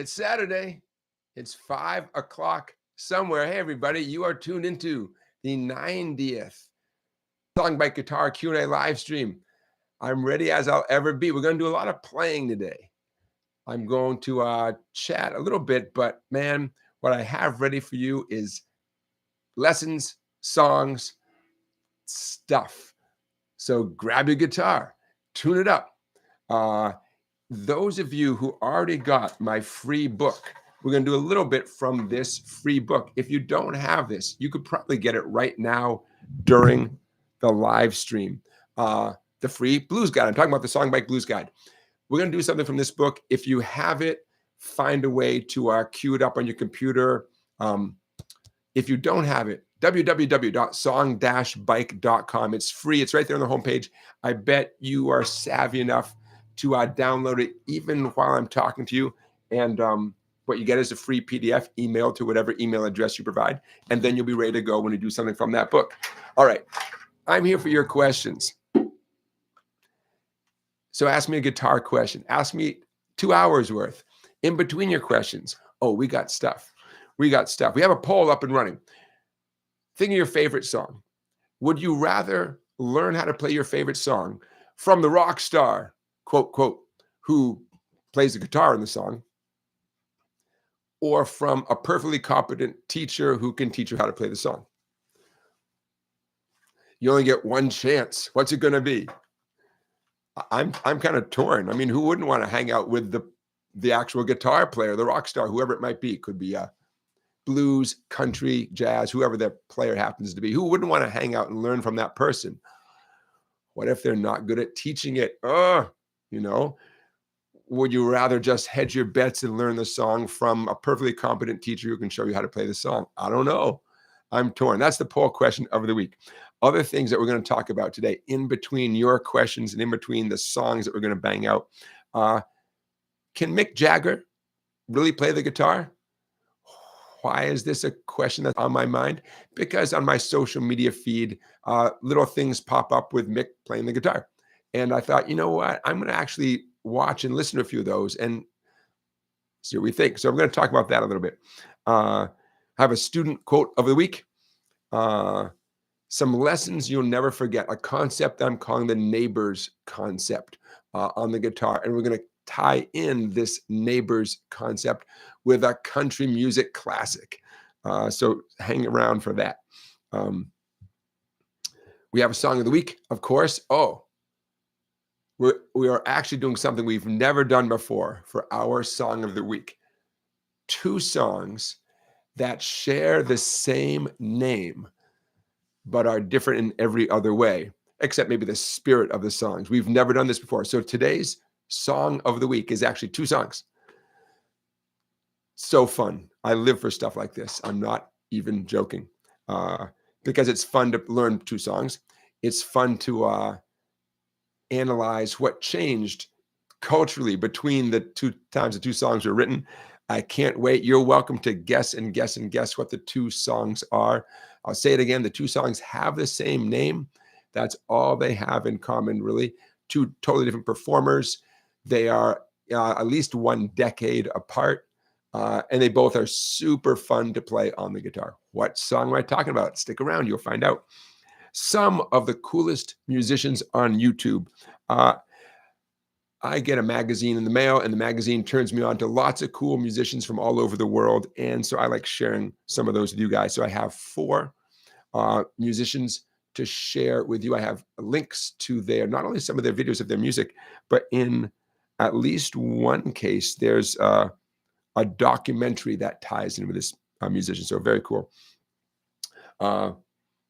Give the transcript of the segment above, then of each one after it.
It's Saturday. It's 5 o'clock somewhere. Hey, everybody, you are tuned into the 90th SongBike Guitar Q&A live stream. I'm ready as I'll ever be. We're going to do a lot of playing today. I'm going to chat a little bit, but man, what I have ready for you is lessons, songs, stuff. So grab your guitar, tune it up. Those of you who already got my free book, we're going to do a little bit from this free book. If you don't have this, you could probably get it right now during the live stream. The free blues guide. I'm talking about the SongBike Blues Guide. We're going to do something from this book. If you have it, find a way to queue it up on your computer. If you don't have it, www.song-bike.com. It's free. It's right there on the homepage. I bet you are savvy enough to download it even while I'm talking to you. And what you get is a free PDF emailed to whatever email address you provide. And then you'll be ready to go when you do something from that book. All right. I'm here for your questions. So ask me a guitar question. Ask me 2 hours worth. In between your questions, oh, we got stuff. We got stuff. We have a poll up and running. Think of your favorite song. Would you rather learn how to play your favorite song from the rock star, quote, quote, who plays the guitar in the song, or from a perfectly competent teacher who can teach you how to play the song? You only get one chance. What's it going to be? I'm kind of torn. I mean, who wouldn't want to hang out with the actual guitar player, the rock star, whoever it might be? It could be blues, country, jazz, whoever the player happens to be. Who wouldn't want to hang out and learn from that person? What if they're not good at teaching it? Would you rather just hedge your bets and learn the song from a perfectly competent teacher who can show you how to play the song? I don't know. I'm torn. That's the poll question of the week. Other things that we're going to talk about today, in between your questions and in between the songs that we're going to bang out. Can Mick Jagger really play the guitar? Why is this a question that's on my mind? Because on my social media feed, little things pop up with Mick playing the guitar. And I thought, you know what? I'm going to actually watch and listen to a few of those and see what we think. So I'm going to talk about that a little bit. I have a student quote of the week. Some lessons you'll never forget. A concept I'm calling the neighbors concept on the guitar. And we're going to tie in this neighbors concept with a country music classic. So hang around for that. We have a song of the week, of course. Oh, we are actually doing something we've never done before for our song of the week. 2 songs that share the same name, but are different in every other way, except maybe the spirit of the songs. We've never done this before. So today's song of the week is actually 2 songs. So fun. I live for stuff like this. I'm not even joking, because it's fun to learn 2 songs. It's fun to analyze what changed culturally between the 2 times the 2 songs were written. I can't wait. You're welcome to guess and guess and guess what the 2 songs are. I'll say it again. The 2 songs have the same name. That's all they have in common, really. 2 totally different performers. They are at least 1 decade apart. And they both are super fun to play on the guitar. What song am I talking about? Stick around. You'll find out. Some of the coolest musicians on YouTube. I get a magazine in the mail, and the magazine turns me on to lots of cool musicians from all over the world. And so I like sharing some of those with you guys. So I have 4 musicians to share with you. I have links to not only some of their videos of their music, but in at least one case, there's a documentary that ties in with this musician. So very cool.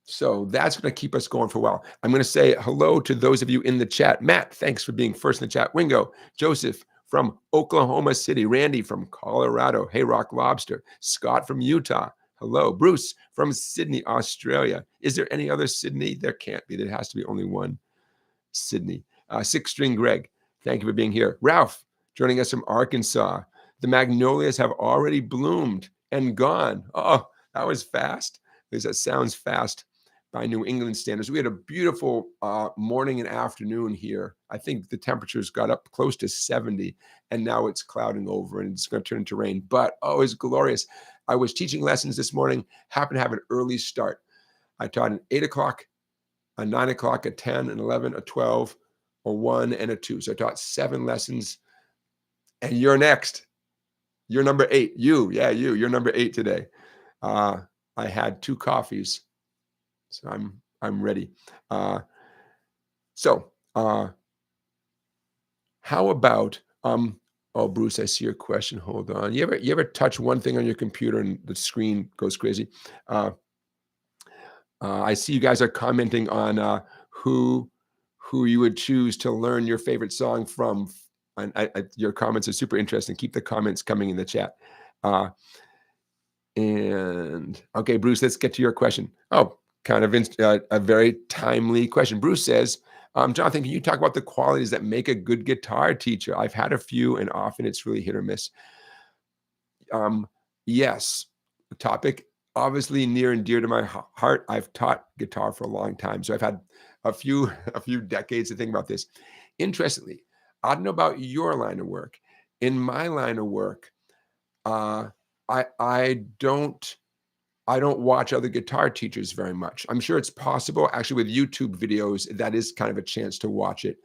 So that's going to keep us going for a while. I'm going to say hello to those of you in the chat. Matt, thanks for being first in the chat. Wingo, Joseph from Oklahoma City, Randy from Colorado, Hey Rock Lobster, Scott from Utah. Hello, Bruce from Sydney, Australia. Is there any other Sydney? There can't be. There has to be only one Sydney. 6-string Greg, thank you for being here. Ralph, joining us from Arkansas. The magnolias have already bloomed and gone. Oh, that was fast. At least that sounds fast. by New England standards. We had a beautiful morning and afternoon here. I think the temperatures got up close to 70, and now it's clouding over and it's going to turn into rain. But oh, it's glorious. I was teaching lessons this morning, happened to have an early start. I taught an 8 o'clock, a 9 o'clock, a 10, an 11, a 12, a 1, and a 2. So I taught 7 lessons. And you're next. You're number 8. You're number 8 today. I had 2 coffees, so I'm ready. How about oh, Bruce, I see your question. Hold on. You ever touch one thing on your computer and the screen goes crazy? I see you guys are commenting on who you would choose to learn your favorite song from. And your comments are super interesting. Keep the comments coming in the chat. And okay, Bruce, let's get to your question. Oh, kind of a very timely question. Bruce says, Jonathan, can you talk about the qualities that make a good guitar teacher? I've had a few, and often it's really hit or miss. Yes, the topic obviously near and dear to my heart. I've taught guitar for a long time, so I've had a few decades to think about this. Interestingly, I don't know about your line of work. In my line of work, I don't watch other guitar teachers very much. I'm sure it's possible. Actually, with YouTube videos, that is kind of a chance to watch it.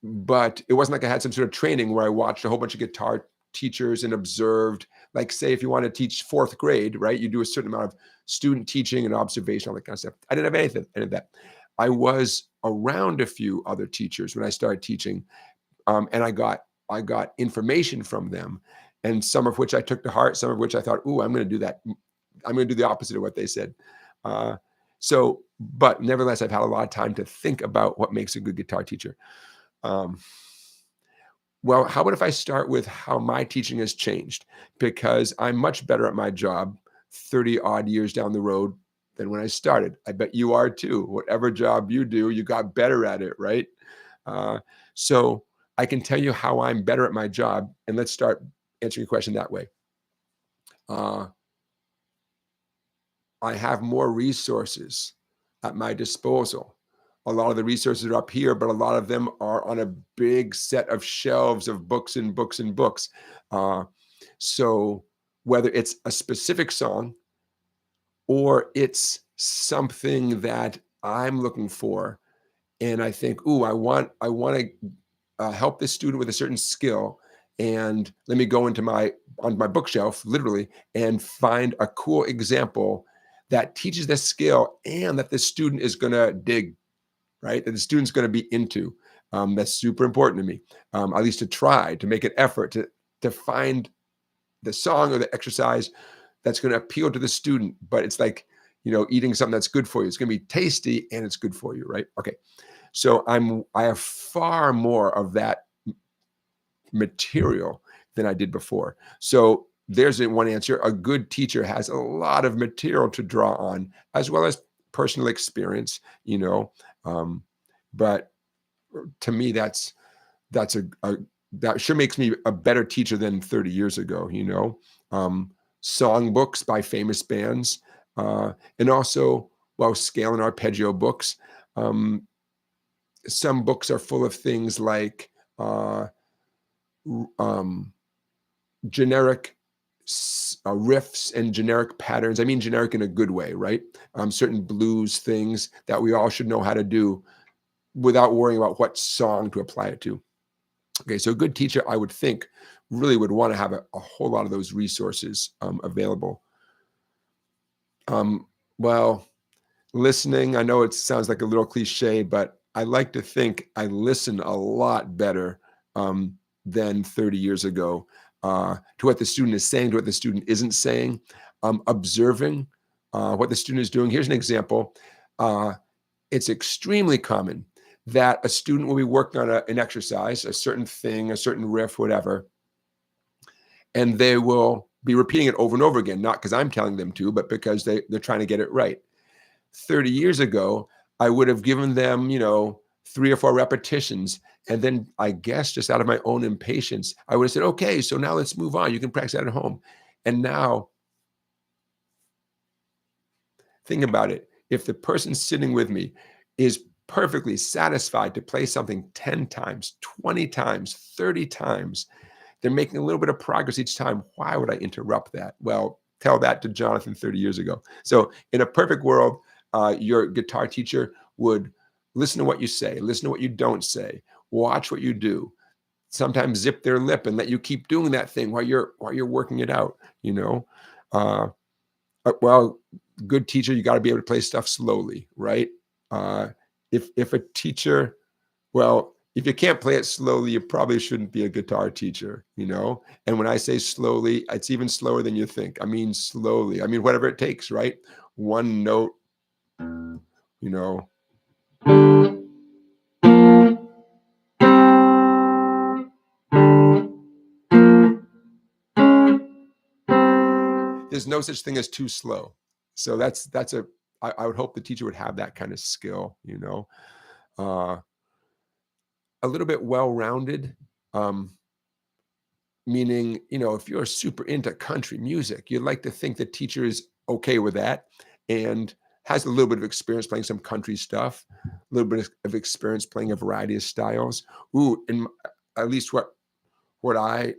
But it wasn't like I had some sort of training where I watched a whole bunch of guitar teachers and observed, like, say, if you want to teach 4th grade, right? You do a certain amount of student teaching and observation, all that kind of stuff. I didn't have any of that. I was around a few other teachers when I started teaching, and I got information from them, and some of which I took to heart, some of which I thought, ooh, I'm going to do that. I'm going to do the opposite of what they said. But nevertheless, I've had a lot of time to think about what makes a good guitar teacher. Well, how about if I start with how my teaching has changed? Because I'm much better at my job 30 odd years down the road than when I started. I bet you are too. Whatever job you do, you got better at it, right? So I can tell you how I'm better at my job, and let's start answering your question that way. I have more resources at my disposal. A lot of the resources are up here, but a lot of them are on a big set of shelves of books and books and books. So whether it's a specific song or it's something that I'm looking for, and I think, ooh, I want to help this student with a certain skill, and let me go into on my bookshelf, literally, and find a cool example that teaches this skill and that the student is going to dig, right? That the student's going to be into. That's super important to me, at least to try to make an effort to find the song or the exercise that's going to appeal to the student. But it's like, eating something that's good for you. It's going to be tasty and it's good for you, right? Okay. So I have far more of that material than I did before. So there's one answer. A good teacher has a lot of material to draw on, as well as personal experience, but to me, that sure makes me a better teacher than 30 years ago, songbooks by famous bands, and also, scale and arpeggio books. Some books are full of things like generic riffs and generic patterns. I mean, generic in a good way, right? Certain blues things that we all should know how to do without worrying about what song to apply it to. Okay, so a good teacher, I would think, really would want to have a whole lot of those resources available. Well, listening, I know it sounds like a little cliche, but I like to think I listen a lot better than 30 years ago to what the student is saying, to what the student isn't saying, observing what the student is doing. Here's an example. It's extremely common that a student will be working on an exercise, a certain thing, a certain riff, whatever, and they will be repeating it over and over again, not because I'm telling them to, but because they're trying to get it right. 30 years ago, I would have given them, 3 or 4 repetitions. And then I guess just out of my own impatience, I would have said, okay, so now let's move on. You can practice that at home. And now Think about it. If the person sitting with me is perfectly satisfied to play something 10 times, 20 times, 30 times, they're making a little bit of progress each time. Why would I interrupt that? Well, tell that to Jonathan 30 years ago. So in a perfect world, your guitar teacher would listen to what you say, listen to what you don't say, watch what you do, sometimes zip their lip and let you keep doing that thing while you're working it out, you know. Well, good teacher, you got to be able to play stuff slowly, right? If a teacher, well, if you can't play it slowly, you probably shouldn't be a guitar teacher, you know? And when I say slowly, it's even slower than you think. I mean, slowly. I mean, whatever it takes, right? One note, you know. There's no such thing as too slow. So I would hope the teacher would have that kind of skill, you know. A little bit well-rounded, meaning, you know, if you're super into country music, you'd like to think the teacher is okay with that and has a little bit of experience playing some country stuff, a little bit of experience playing a variety of styles. Ooh, and at least what I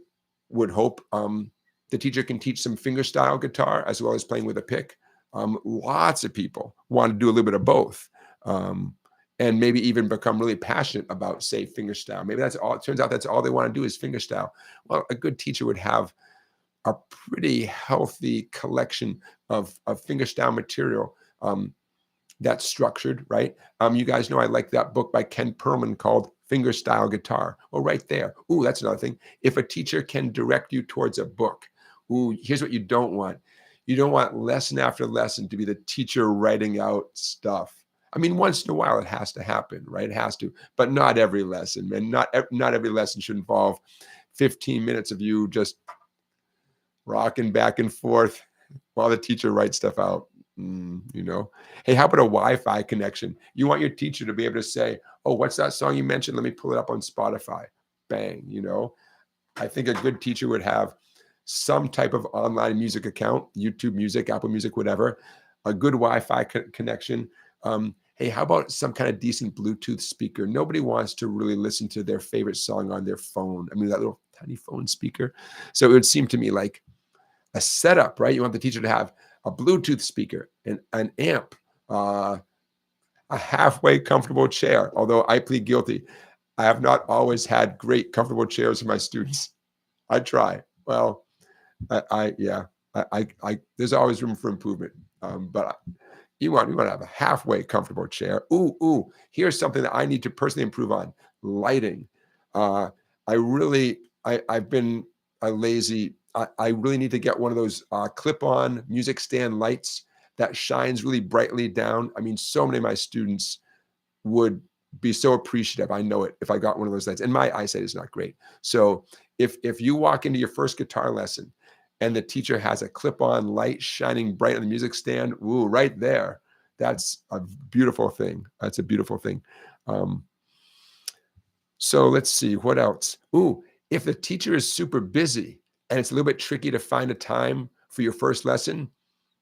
would hope, the teacher can teach some fingerstyle guitar as well as playing with a pick. Lots of people want to do a little bit of both. And maybe even become really passionate about, say, fingerstyle. Maybe that's all. It turns out that's all they want to do is fingerstyle. Well, a good teacher would have a pretty healthy collection of fingerstyle material that's structured, right? You guys know I like that book by Ken Perlman called Fingerstyle Guitar. Well, right there. Ooh, that's another thing. If a teacher can direct you towards a book, ooh, here's what you don't want. You don't want lesson after lesson to be the teacher writing out stuff. I mean, once in a while it has to happen, right? It has to, but not every lesson, man. Not every lesson should involve 15 minutes of you just rocking back and forth while the teacher writes stuff out. You know, hey, how about a Wi-Fi connection? You want your teacher to be able to say, "Oh, what's that song you mentioned? Let me pull it up on Spotify." Bang, you know. I think a good teacher would have some type of online music account, YouTube Music, Apple Music, whatever, a good Wi-Fi connection. Hey, how about some kind of decent Bluetooth speaker? Nobody wants to really listen to their favorite song on their phone. I mean, that little tiny phone speaker. So it would seem to me like a setup, right? You want the teacher to have a Bluetooth speaker, an amp, a halfway comfortable chair. Although I plead guilty, I have not always had great comfortable chairs for my students. I try. Well, yeah, there's always room for improvement. But you want to have a halfway comfortable chair. Ooh, here's something that I need to personally improve on: lighting. I've been a lazy. I really need to get one of those clip-on music stand lights that shines really brightly down. I mean, so many of my students would be so appreciative. I know it if I got one of those lights. And my eyesight is not great. So if you walk into your first guitar lesson and the teacher has a clip-on light shining bright on the music stand, ooh, right there, that's a beautiful thing. That's a beautiful thing. So let's see, what else? Ooh, if the teacher is super busy and it's a little bit tricky to find a time for your first lesson,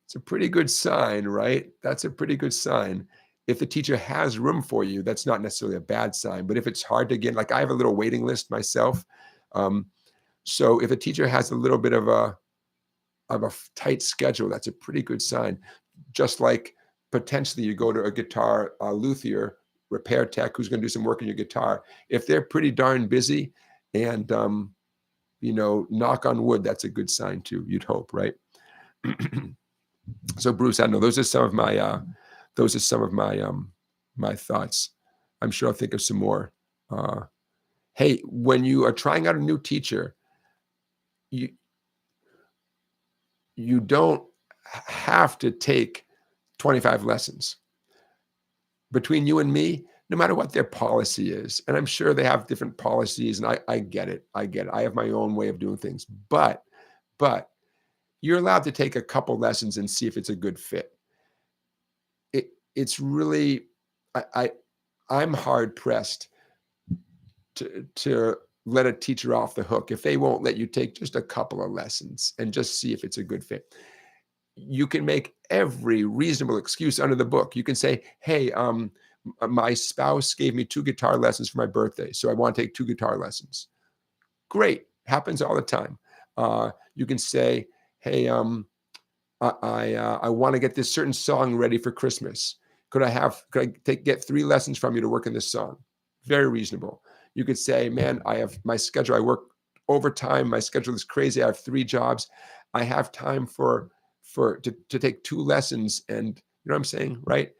it's a pretty good sign, right? That's a pretty good sign. If the teacher has room for you, that's not necessarily a bad sign. But if it's hard to get, like I have a little waiting list myself. So if a teacher has a little bit of a tight schedule, that's a pretty good sign. Just like potentially you go to a guitar luthier, repair tech who's going to do some work on your guitar. If they're pretty darn busy and, you know, knock on wood, that's a good sign too, you'd hope, right? So Bruce, I don't know, those are some of my my thoughts. I'm sure I'll think of some more. Hey, when you are trying out a new teacher, you don't have to take 25 lessons. Between you and me, no matter what their policy is, and I'm sure they have different policies, and I get it. I get it. I have my own way of doing things. But you're allowed to take a couple lessons and see if it's a good fit. It's really, I'm hard pressed to let a teacher off the hook if they won't let you take just a couple of lessons and just see if it's a good fit. you can make every reasonable excuse under the book. You can say, hey, my spouse gave me 2 guitar lessons for my birthday, so I want to take 2 guitar lessons. Great, happens all the time. You can say, hey, I want to get this certain song ready for Christmas. Could I get 3 lessons from you to work in this song? Very reasonable. You could say, man, I have my schedule. I work overtime. My schedule is crazy. I have 3 jobs. I have time to take 2 lessons. And you know what I'm saying, right?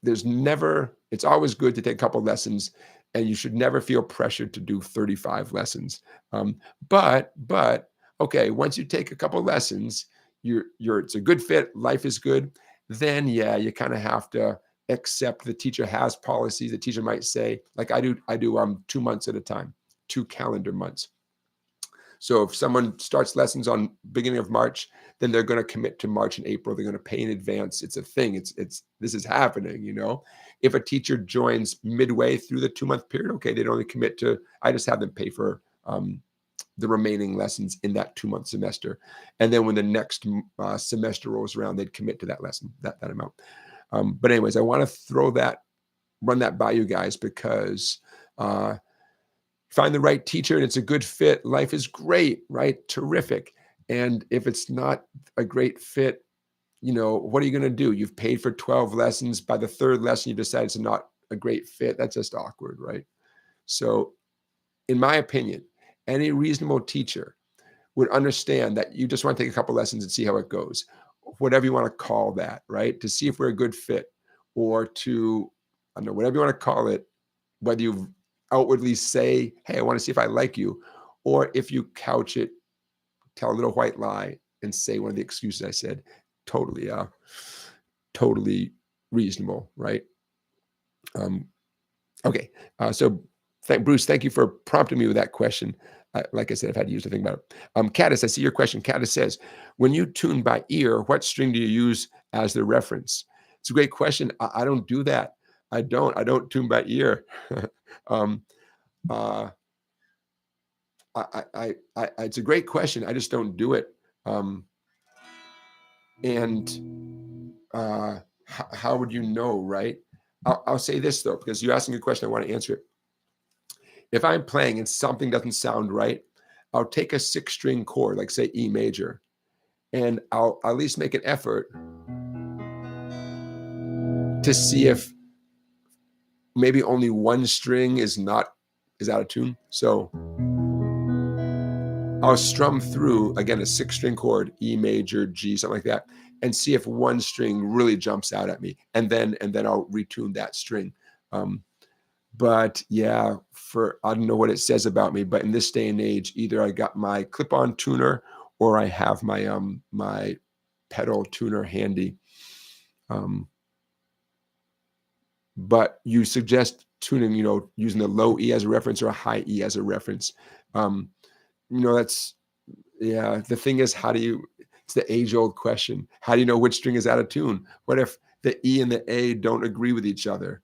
It's always good to take a couple lessons, and you should never feel pressured to do 35 lessons. But okay, once you take a couple lessons, it's a good fit, life is good, then yeah, you kind of have to accept the teacher has policies. The teacher might say, like I do 2 months at a time, 2 calendar months. So if someone starts lessons on beginning of March, then they're going to commit to March and April. They're going to pay in advance. It's a thing. This is happening, you know. If a teacher joins midway through the 2-month period, okay, they'd only commit to, I just have them pay for the remaining lessons in that 2-month semester. And then when the next semester rolls around, they'd commit to that lesson, that amount. But anyways, I want to run that by you guys because find the right teacher and it's a good fit. Life is great, right? Terrific. And if it's not a great fit, you know, what are you going to do? You've paid for 12 lessons. By the 3rd lesson, you decide it's not a great fit. That's just awkward, right? So in my opinion, any reasonable teacher would understand that you just want to take a couple lessons and see how it goes, whatever you want to call that, right? To see if we're a good fit, or to, I don't know, whatever you want to call it, whether you outwardly say, hey, I want to see if I like you, or if you couch it, tell a little white lie and say one of the excuses I said, totally reasonable, right? Okay, so Bruce, thank you for prompting me with that question. Like I said, I've had to use to think about it. Caddis, I see your question. Caddis says, when you tune by ear, what string do you use as the reference? It's a great question. I don't do that. I don't tune by ear. It's a great question. I just don't do it. How would you know, right? I'll say this though, because you're asking a question, I want to answer it. If I'm playing and something doesn't sound right, I'll take a 6-string chord, like say E major, and I'll at least make an effort to see if maybe only one string is out of tune. So I'll strum through, again, a 6-string chord, E major, G, something like that, and see if one string really jumps out at me. And then I'll retune that string. But yeah, I don't know what it says about me, but in this day and age, either I got my clip-on tuner or I have my my pedal tuner handy. But you suggest tuning, you know, using the low E as a reference or a high E as a reference. You know, the thing is, it's the age-old question. How do you know which string is out of tune? What if the E and the A don't agree with each other?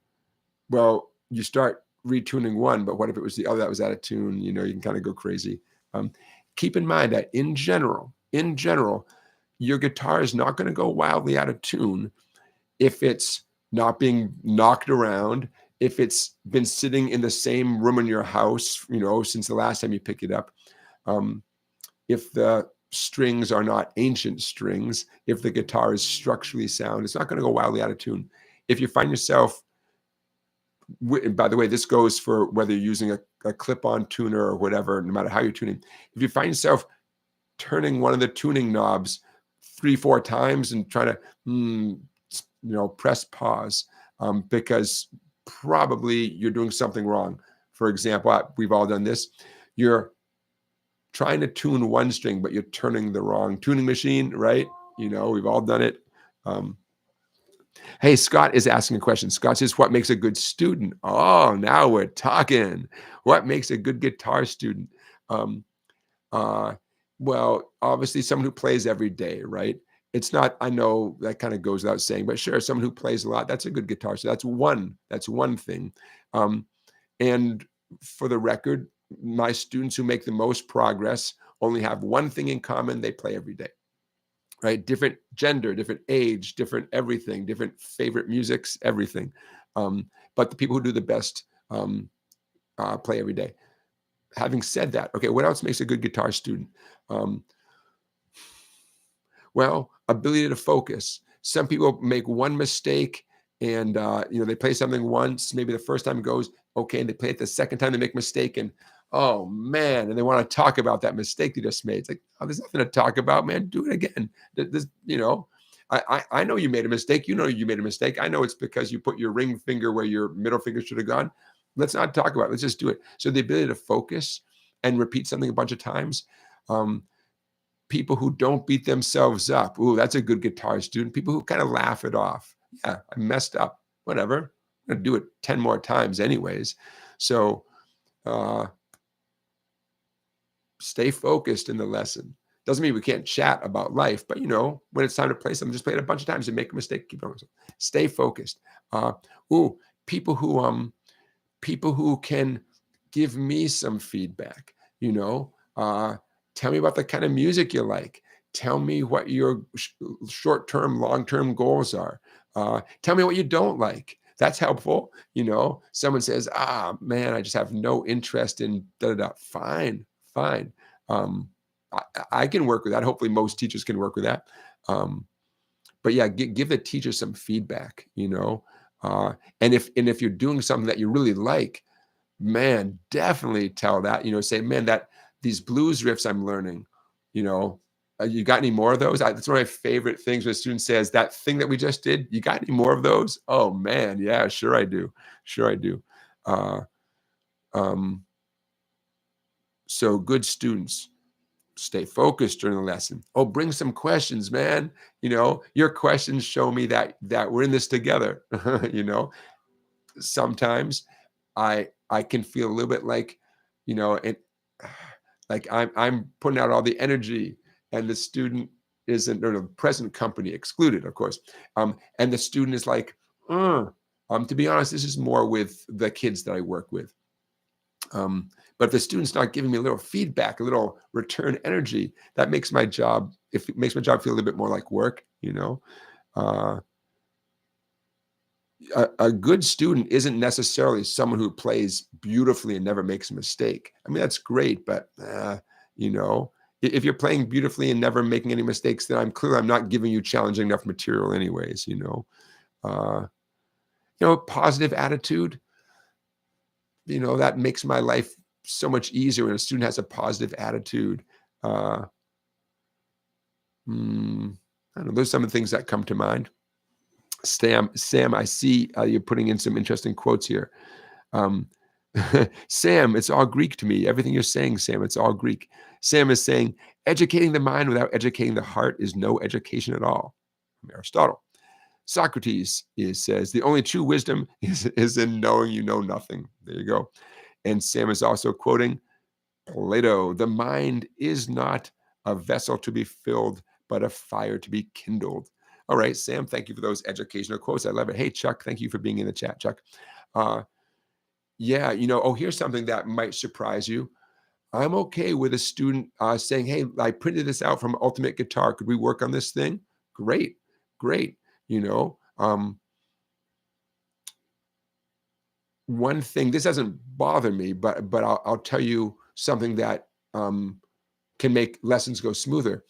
Well, you start retuning one, but what if it was the other that was out of tune? You know, you can kind of go crazy. Keep in mind that in general, your guitar is not going to go wildly out of tune if it's not being knocked around, if it's been sitting in the same room in your house, you know, since the last time you picked it up. If the strings are not ancient strings, if the guitar is structurally sound, it's not going to go wildly out of tune. If you find yourself, and by the way, this goes for whether you're using a clip-on tuner or whatever, no matter how you're tuning. If you find yourself turning one of the tuning knobs 3-4 times and trying to, you know, press pause, because probably you're doing something wrong. For example, we've all done this. You're trying to tune one string, but you're turning the wrong tuning machine, right? You know, we've all done it. Hey, Scott is asking a question. Scott says, what makes a good student? Oh, now we're talking. What makes a good guitar student? Well, obviously someone who plays every day, right? It's not, I know that kind of goes without saying, but sure, someone who plays a lot, that's a good guitar. So that's one thing. And for the record, my students who make the most progress only have one thing in common: they play every day, right? Different gender, different age, different everything, different favorite musics, everything. But the people who do the best play every day. Having said that, okay, what else makes a good guitar student? Well, ability to focus. Some people make one mistake and they play something once, maybe the first time it goes okay, and they play it the second time, they make a mistake, and oh man, and they want to talk about that mistake they just made. It's like, oh, there's nothing to talk about, man. Do it again. This, I know you made a mistake. You know you made a mistake. I know it's because you put your ring finger where your middle finger should have gone. Let's not talk about it. Let's just do it. So the ability to focus and repeat something a bunch of times. People who don't beat themselves up. Ooh, that's a good guitar student. People who kind of laugh it off. Yeah, I messed up. Whatever. I'm going to do it 10 more times anyways. So stay focused in the lesson. Doesn't mean we can't chat about life, but when it's time to play something, just play it a bunch of times and make a mistake. Keep going. Stay focused. People who can give me some feedback. Tell me about the kind of music you like. Tell me what your short-term, long-term goals are. Tell me what you don't like. That's helpful. Someone says, man, I just have no interest in da-da-da. Fine. I can work with that. Hopefully most teachers can work with that. But yeah, give the teacher some feedback, and if you're doing something that you really like, man, definitely tell that, say, man, that these blues riffs I'm learning, you got any more of those? That's one of my favorite things when a student says, that thing that we just did, you got any more of those? Oh man, yeah, sure I do. So good students stay focused during the lesson. Oh, bring some questions, man. Your questions show me that we're in this together. Sometimes I can feel a little bit like, like I'm putting out all the energy, and the student isn't, or the present company excluded, of course. And the student is like, to be honest, this is more with the kids that I work with. But if the student's not giving me a little feedback, a little return energy, that makes my job, if it makes my job feel a little bit more like work, a good student isn't necessarily someone who plays beautifully and never makes a mistake. I mean, that's great, but if you're playing beautifully and never making any mistakes, then I'm not giving you challenging enough material anyways. Positive attitude, that makes my life so much easier when a student has a positive attitude. I don't know. Those are some of the things that come to mind. Sam, I see you're putting in some interesting quotes here. Sam, it's all Greek to me. Everything you're saying, Sam, it's all Greek. Sam is saying, educating the mind without educating the heart is no education at all. From Aristotle. Socrates says, the only true wisdom is in knowing you know nothing. There you go. And Sam is also quoting Plato, the mind is not a vessel to be filled, but a fire to be kindled. All right, Sam, thank you for those educational quotes. I love it. Hey, Chuck, thank you for being in the chat, Chuck. Yeah, here's something that might surprise you. I'm okay with a student saying, hey, I printed this out from Ultimate Guitar. Could we work on this thing? Great. One thing, this doesn't bother me, but I'll tell you something that can make lessons go smoother.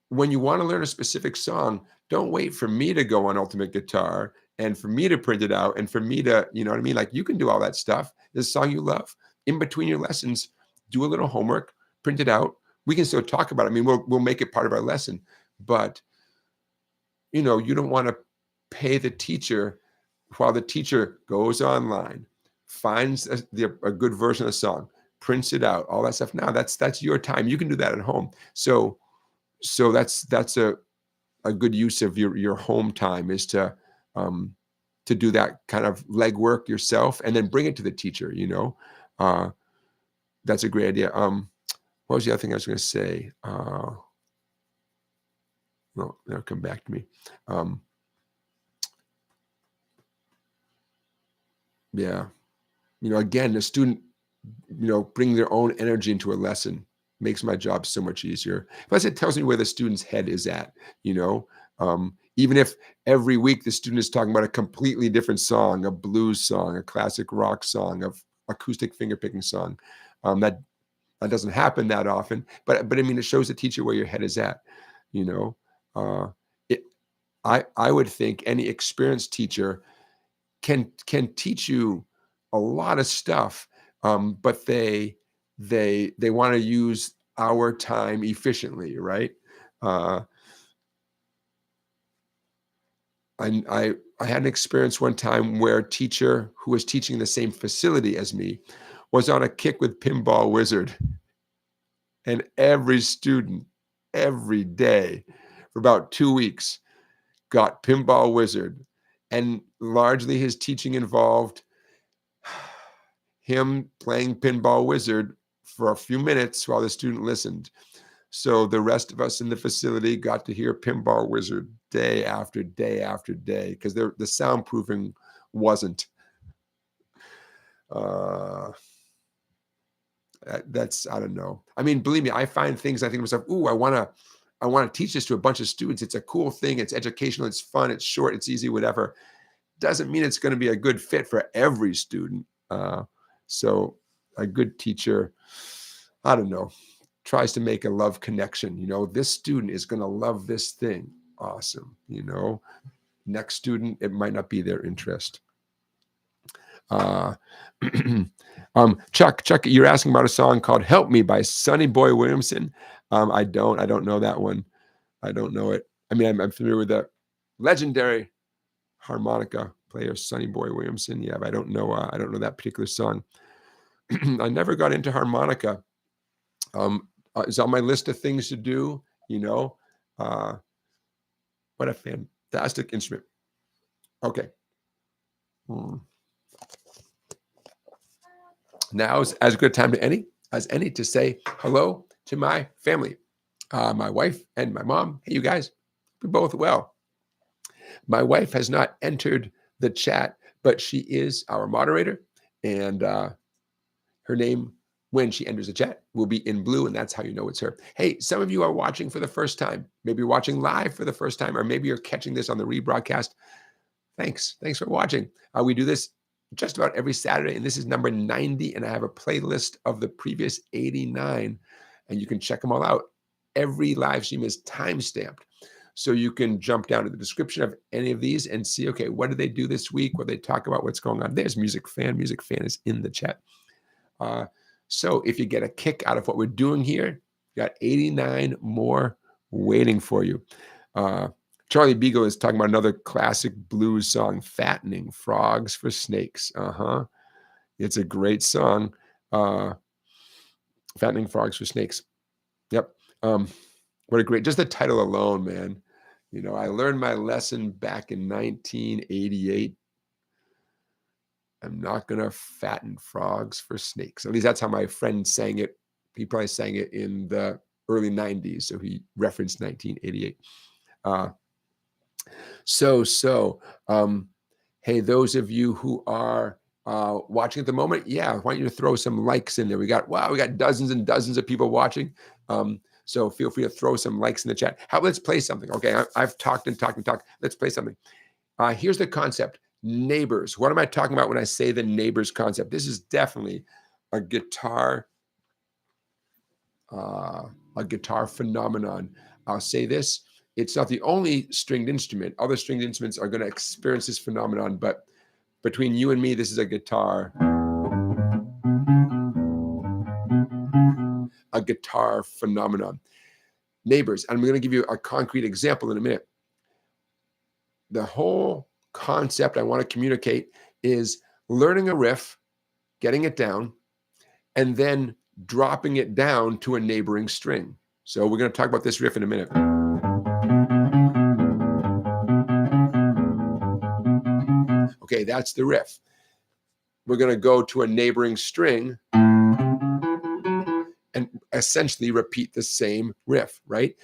When you want to learn a specific song, don't wait for me to go on Ultimate Guitar and for me to print it out and for me to, you know what I mean? Like, you can do all that stuff. There's a song you love. In between your lessons, do a little homework, print it out. We can still talk about it. I mean, we'll make it part of our lesson, but you don't want to pay the teacher while the teacher goes online, finds a good version of the song, prints it out, all that stuff. Now that's your time. You can do that at home. So that's a good use of your home time, is to do that kind of legwork yourself and then bring it to the teacher. That's a great idea. What was the other thing I was going to say? Well, that'll come back to me. Yeah. Again, the student, bring their own energy into a lesson. makes my job so much easier. Plus, it tells me where the student's head is at, you know. Even if every week the student is talking about a completely different song, a blues song, a classic rock song, a acoustic fingerpicking song, that doesn't happen that often. But I mean, it shows the teacher where your head is at, you know. It I would think any experienced teacher can teach you a lot of stuff, but they want to use our time efficiently, right? I had an experience one time where a teacher who was teaching the same facility as me was on a kick with Pinball Wizard, and every student every day for about 2 weeks got Pinball Wizard, and largely his teaching involved him playing Pinball Wizard for a few minutes while the student listened. So the rest of us in the facility got to hear Pinball Wizard day after day after day because the soundproofing wasn't. That's, I don't know. I mean, believe me, I find things, I think to myself, ooh, I want to teach this to a bunch of students. It's a cool thing. It's educational. It's fun. It's short. It's easy, whatever. Doesn't mean it's going to be a good fit for every student. So a good teacher, I don't know, tries to make a love connection. You know, this student is going to love this thing. Awesome. You know, next student, it might not be their interest. Chuck, you're asking about a song called "Help Me" by Sonny Boy Williamson. I don't know that one. I don't know it. I mean, I'm familiar with the legendary harmonica player Sonny Boy Williamson. Yeah, but I don't know that particular song. I never got into harmonica. It's on my list of things to do. You know, what a fantastic instrument. Okay. Now is as good a time as any to say hello to my family, my wife and my mom. Hey, you guys, we're both well. My wife has not entered the chat, but she is our moderator, and her name, when she enters the chat, will be in blue, and that's how you know it's her. Hey, some of you are watching for the first time. Maybe you're watching live for the first time, or maybe you're catching this on the rebroadcast. Thanks for watching. We do this just about every Saturday, and this is number 90, and I have a playlist of the previous 89, and you can check them all out. Every live stream is time-stamped, so you can jump down to the description of any of these and see, okay, what did they do this week? What they talk about, what's going on? There's Music Fan. Music Fan is in the chat. So if you get a kick out of what we're doing here, you got 89 more waiting for you. Charlie Beagle is talking about another classic blues song, Fattening Frogs for Snakes. It's a great song. Fattening Frogs for Snakes. Yep. What a great, just the title alone, man. You know, I learned my lesson back in 1988. I'm not going to fatten frogs for snakes. At least that's how my friend sang it. He probably sang it in the early 90s, so he referenced 1988. Hey, those of you who are watching at the moment, yeah, I want you to throw some likes in there. We got dozens and dozens of people watching. So feel free to throw some likes in the chat. Let's play something. Okay, I've talked and talked and talked. Let's play something. Here's the concept. Neighbors. What am I talking about when I say the neighbors concept? This is definitely a guitar phenomenon. I'll say this. It's not the only stringed instrument. Other stringed instruments are going to experience this phenomenon, but between you and me, this is a guitar phenomenon. Neighbors. And I'm going to give you a concrete example in a minute. The whole concept I want to communicate is learning a riff, getting it down, and then dropping it down to a neighboring string. So we're going to talk about this riff in a minute. Okay, that's the riff. We're going to go to a neighboring string and essentially repeat the same riff, right?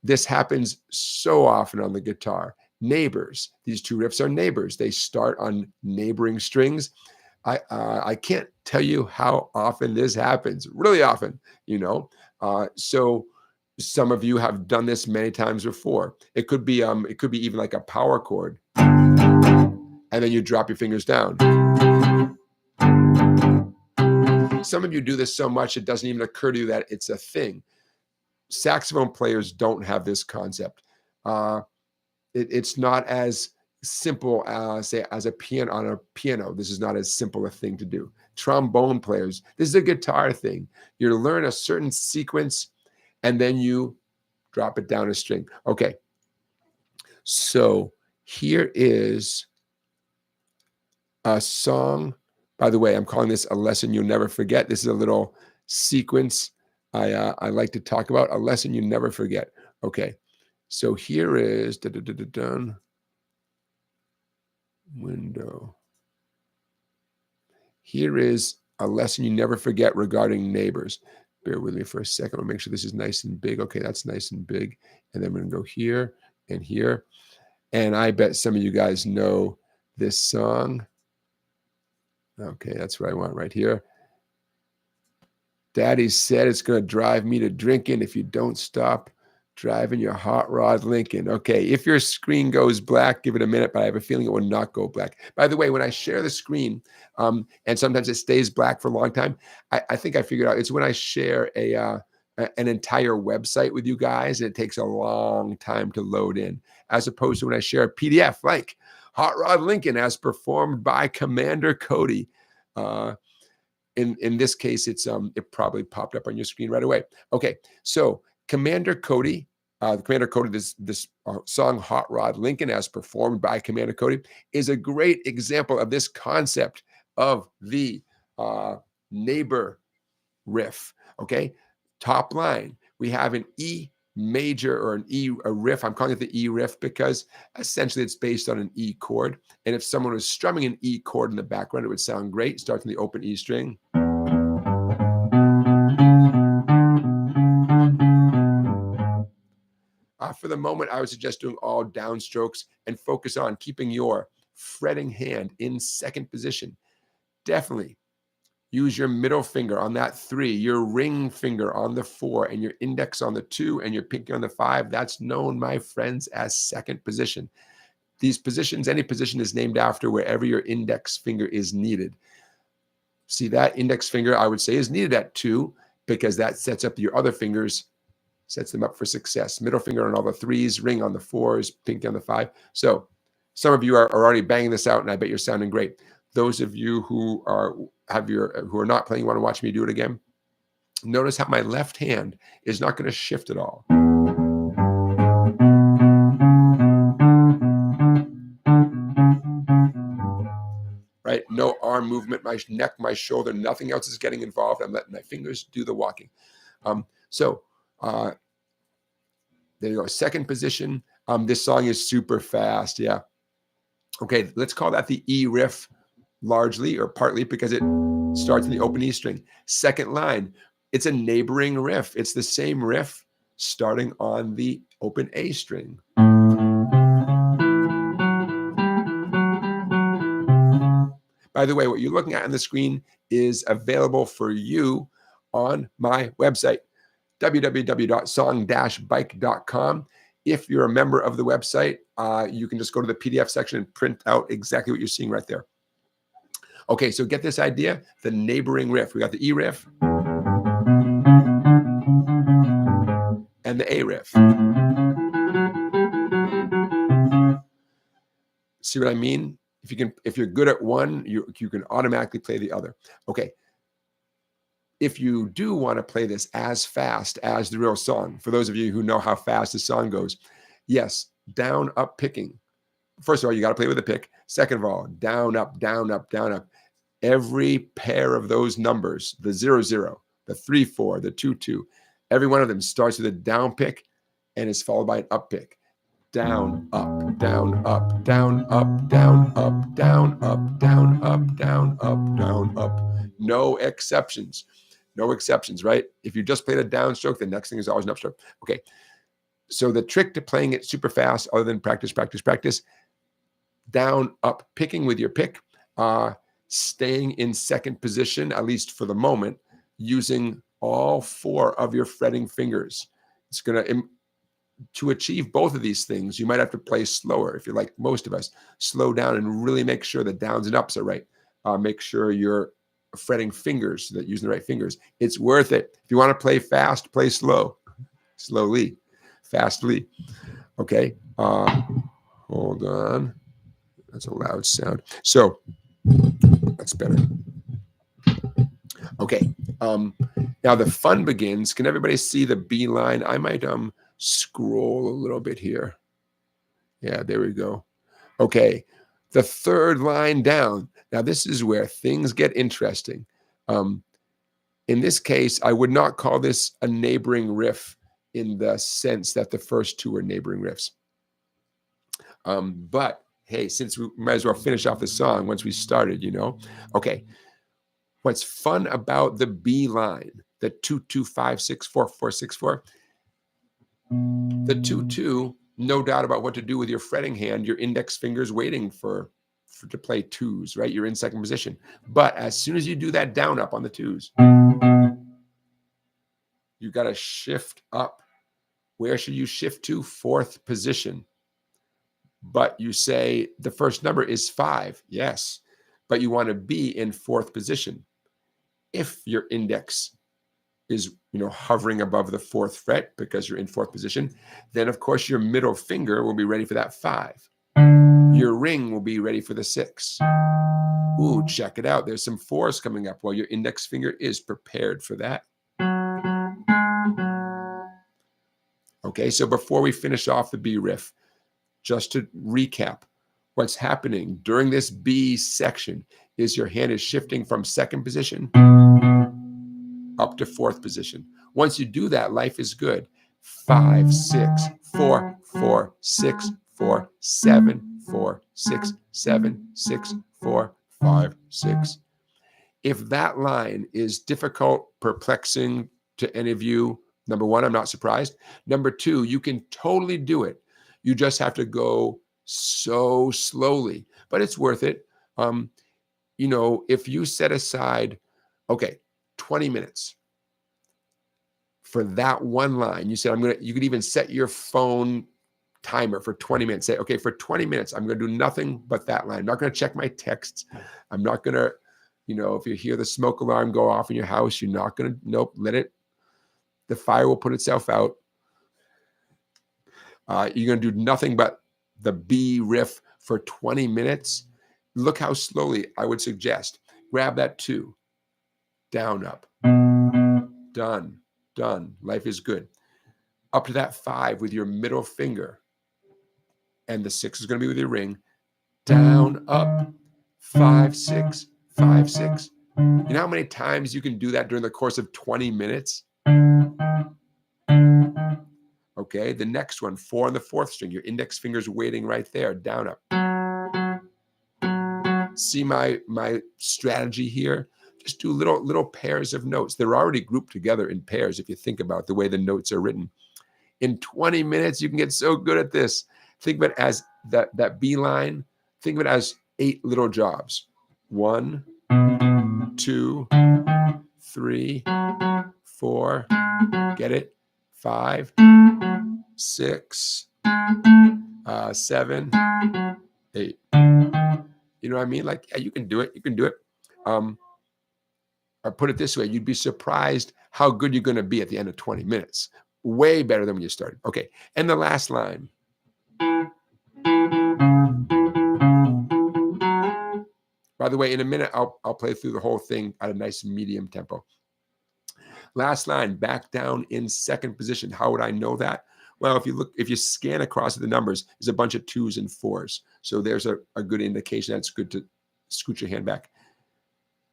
This happens so often on the guitar. Neighbors. These two riffs are neighbors. They start on neighboring strings. I can't tell you how often this happens, really often, you know. So some of you have done this many times before. It could be even like a power chord, and then you drop your fingers down. Some of you do this so much it doesn't even occur to you that it's a thing. Saxophone players don't have this concept. It's not as simple as, say, as a piano on a piano. This is not as simple a thing to do. Trombone players, this is a guitar thing. You learn a certain sequence and then you drop it down a string. Okay, so here is a song. By the way, I'm calling this a lesson you'll never forget. This is a little sequence I like to talk about, a lesson you never forget. Okay, so here is window. Here is a lesson you never forget regarding neighbors. Bear with me for a second. I'll make sure this is nice and big. Okay, that's nice and big. And then we're going to go here and here. And I bet some of you guys know this song. Okay, that's what I want right here. Daddy said it's going to drive me to drinking if you don't stop driving your hot rod Lincoln. Okay, if your screen goes black, give it a minute, but I have a feeling it will not go black. By the way, when I share the screen, and sometimes it stays black for a long time, I think I figured out it's when I share an entire website with you guys, and it takes a long time to load in, as opposed to when I share a PDF like Hot Rod Lincoln as performed by Commander Cody. In this case, it probably popped up on your screen right away. Okay, so Commander Cody, this song Hot Rod Lincoln as performed by Commander Cody is a great example of this concept of the neighbor riff. Okay, top line, we have an E major or a riff. I'm calling it the E riff because essentially it's based on an E chord. And if someone was strumming an E chord in the background, it would sound great. Starts in the open E string. For the moment, I would suggest doing all downstrokes and focus on keeping your fretting hand in second position. Definitely use your middle finger on that 3, your ring finger on the 4, and your index on the 2, and your pinky on the 5. That's known, my friends, as second position. These positions, any position is named after wherever your index finger is needed. See, that index finger, I would say, is needed at 2 because that sets up your other fingers, sets them up for success. Middle finger on all the 3s, ring on the 4s, pinky on the 5. So some of you are already banging this out, and I bet you're sounding great. Those of you who are not playing, want to watch me do it again, notice how my left hand is not going to shift at all. Right? No arm movement, my neck, my shoulder, nothing else is getting involved. I'm letting my fingers do the walking. There you go. Second position. This song is super fast. Yeah. Okay, let's call that the E riff largely or partly because it starts in the open E string. Second line, it's a neighboring riff. It's the same riff starting on the open A string. By the way, what you're looking at on the screen is available for you on my website, www.song-bike.com. If you're a member of the website, you can just go to the PDF section and print out exactly what you're seeing right there. Okay, so get this idea, the neighboring riff. We got the E riff and the A riff. See what I mean? If you're good at one, you can automatically play the other. Okay. If you do want to play this as fast as the real song, for those of you who know how fast the song goes, yes, down, up picking. First of all, you got to play with a pick. Second of all, down, up, down, up, down, up. Every pair of those numbers, the 0-0, the 3-4, the 2-2, every one of them starts with a down pick and is followed by an up pick. Down, up, down, up, down, up, down, up, down, up, down, up, down, up, down, up. No exceptions. No exceptions, right? If you just played a downstroke, the next thing is always an upstroke. Okay. So the trick to playing it super fast, other than practice, down, up, picking with your pick, staying in second position, at least for the moment, using all 4 of your fretting fingers. It's going to achieve both of these things, you might have to play slower. If you're like most of us, slow down and really make sure the downs and ups are right. Make sure you're fretting fingers, so that using the right fingers. It's worth it. If you want to play fast, play slow. Slowly, fastly. Okay. Hold on. That's a loud sound. So that's better. Okay. Now the fun begins. Can everybody see the B line? I might scroll a little bit here. Yeah, there we go. Okay. The third line down. Now this is where things get interesting. In this case, I would not call this a neighboring riff in the sense that the first 2 are neighboring riffs. But hey, since we might as well finish off the song once we started, you know. Okay. What's fun about the B line, the 2-2-5-6-4-4-6-4, the 2-2, no doubt about what to do with your fretting hand. Your index finger's waiting to play 2s, right? You're in second position. But as soon as you do that down up on the 2s, you got to shift up. Where should you shift to? 4th position. But you say the first number is 5. Yes. But you want to be in 4th position. If your index is, hovering above the 4th fret because you're in 4th position, then of course your middle finger will be ready for that 5. Your ring will be ready for the 6. Ooh, check it out. There's some 4s coming up. Well, your index finger is prepared for that. Okay, so before we finish off the B riff, just to recap, what's happening during this B section is your hand is shifting from second position up to 4th position. Once you do that, life is good. 5, 6, 4, 4, 6, 4, 7, 4, 6, 7, 6, 4, 5, 6. If that line is difficult, perplexing to any of you, number 1, I'm not surprised. Number 2, you can totally do it. You just have to go so slowly, but it's worth it. If you set aside, 20 minutes for that one line, you said, you could even set your phone timer for 20 minutes. Say, okay, for 20 minutes, I'm going to do nothing but that line. I'm not going to check my texts. I'm not going to, if you hear the smoke alarm go off in your house, you're not going to, nope, the fire will put itself out. You're going to do nothing but the B riff for 20 minutes. Look how slowly I would suggest. Grab that 2. Down, up. Done. Done. Life is good. Up to that 5 with your middle finger. And the 6 is going to be with your ring. Down, up. 5, 6, 5, 6. You know how many times you can do that during the course of 20 minutes? Okay, the next one, 4 on the 4th string. Your index finger's waiting right there. Down, up. See my strategy here? Just do little pairs of notes. They're already grouped together in pairs if you think about the way the notes are written. In 20 minutes, you can get so good at this. Think of it as that B line. Think of it as 8 little jobs. 1, 2, 3, 4. Get it? 5, 6, 7, 8. You know what I mean? Like, yeah, you can do it. You can do it. Or put it this way, you'd be surprised how good you're going to be at the end of 20 minutes. Way better than when you started. Okay, and the last line. By the way, in a minute, I'll play through the whole thing at a nice medium tempo. Last line, back down in second position. How would I know that? Well, if you scan across the numbers, there's a bunch of 2s and 4s. So there's a good indication that's good to scoot your hand back.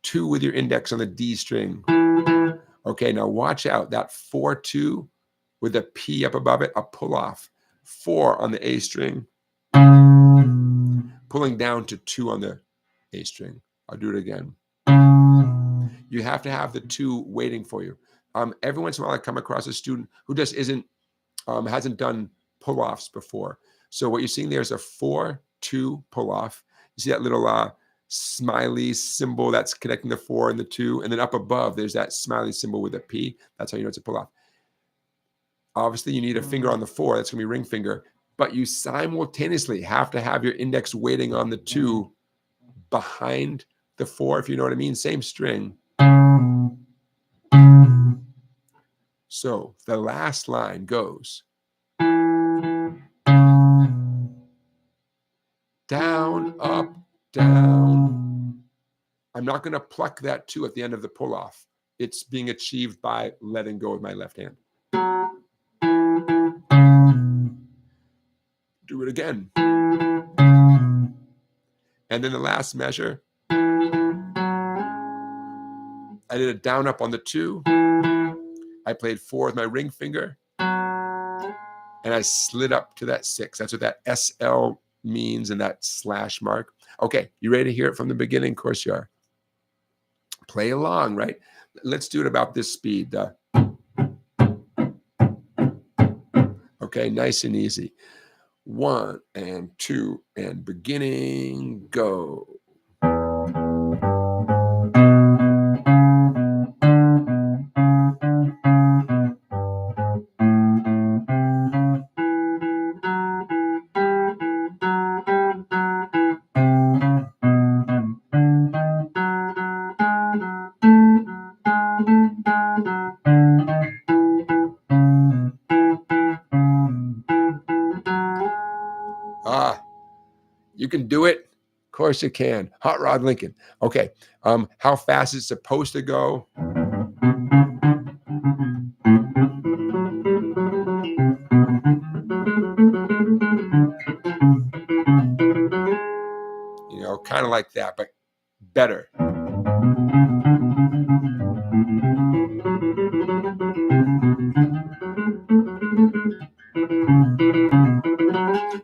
2 with your index on the D string. Okay, now watch out. That 4-2 with a P up above it, a pull off. 4 on the A string, pulling down to 2 on the A string. I'll do it again. You have to have the 2 waiting for you. Every once in a while, I come across a student who just hasn't done pull-offs before. So what you're seeing there is a 4-2 pull-off. You see that little smiley symbol that's connecting the 4 and the 2. And then up above, there's that smiley symbol with a P. That's how you know it's a pull off. Obviously, you need a finger on the 4. That's going to be ring finger. But you simultaneously have to have your index waiting on the 2 behind the 4, if you know what I mean. Same string. So the last line goes down, up, down. I'm not going to pluck that 2 at the end of the pull off. It's being achieved by letting go with my left hand. Do it again. And then the last measure, I did a down up on the 2. I played 4 with my ring finger. And I slid up to that 6. That's what that SL means and that slash mark. Okay, you ready to hear it from the beginning? Of course you are. Play along, right? Let's do it about this speed. Okay, nice and easy. 1 and 2 and beginning, go. You can do it. Of course you can. Hot Rod Lincoln. Okay. How fast is it supposed to go? You know, kind of like that, but better.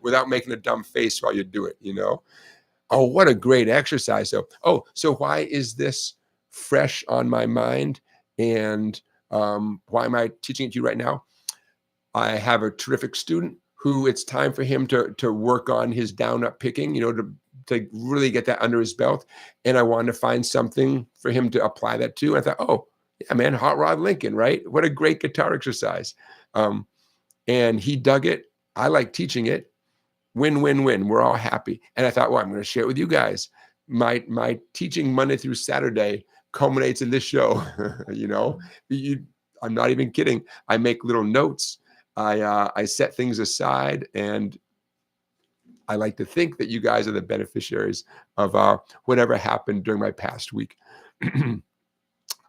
Without making a dumb face while you do it, you know? Oh, what a great exercise, though. Oh, so why is this fresh on my mind? And why am I teaching it to you right now? I have a terrific student who it's time for him to work on his down-up picking, you know, to really get that under his belt. And I wanted to find something for him to apply that to. I thought, oh, yeah, man, Hot Rod Lincoln, right? What a great guitar exercise. And he dug it. I like teaching it. Win, win, win. We're all happy. And I thought, well, I'm going to share it with you guys. My teaching Monday through Saturday culminates in this show. You know, I'm not even kidding. I make little notes. I set things aside, and I like to think that you guys are the beneficiaries of whatever happened during my past week.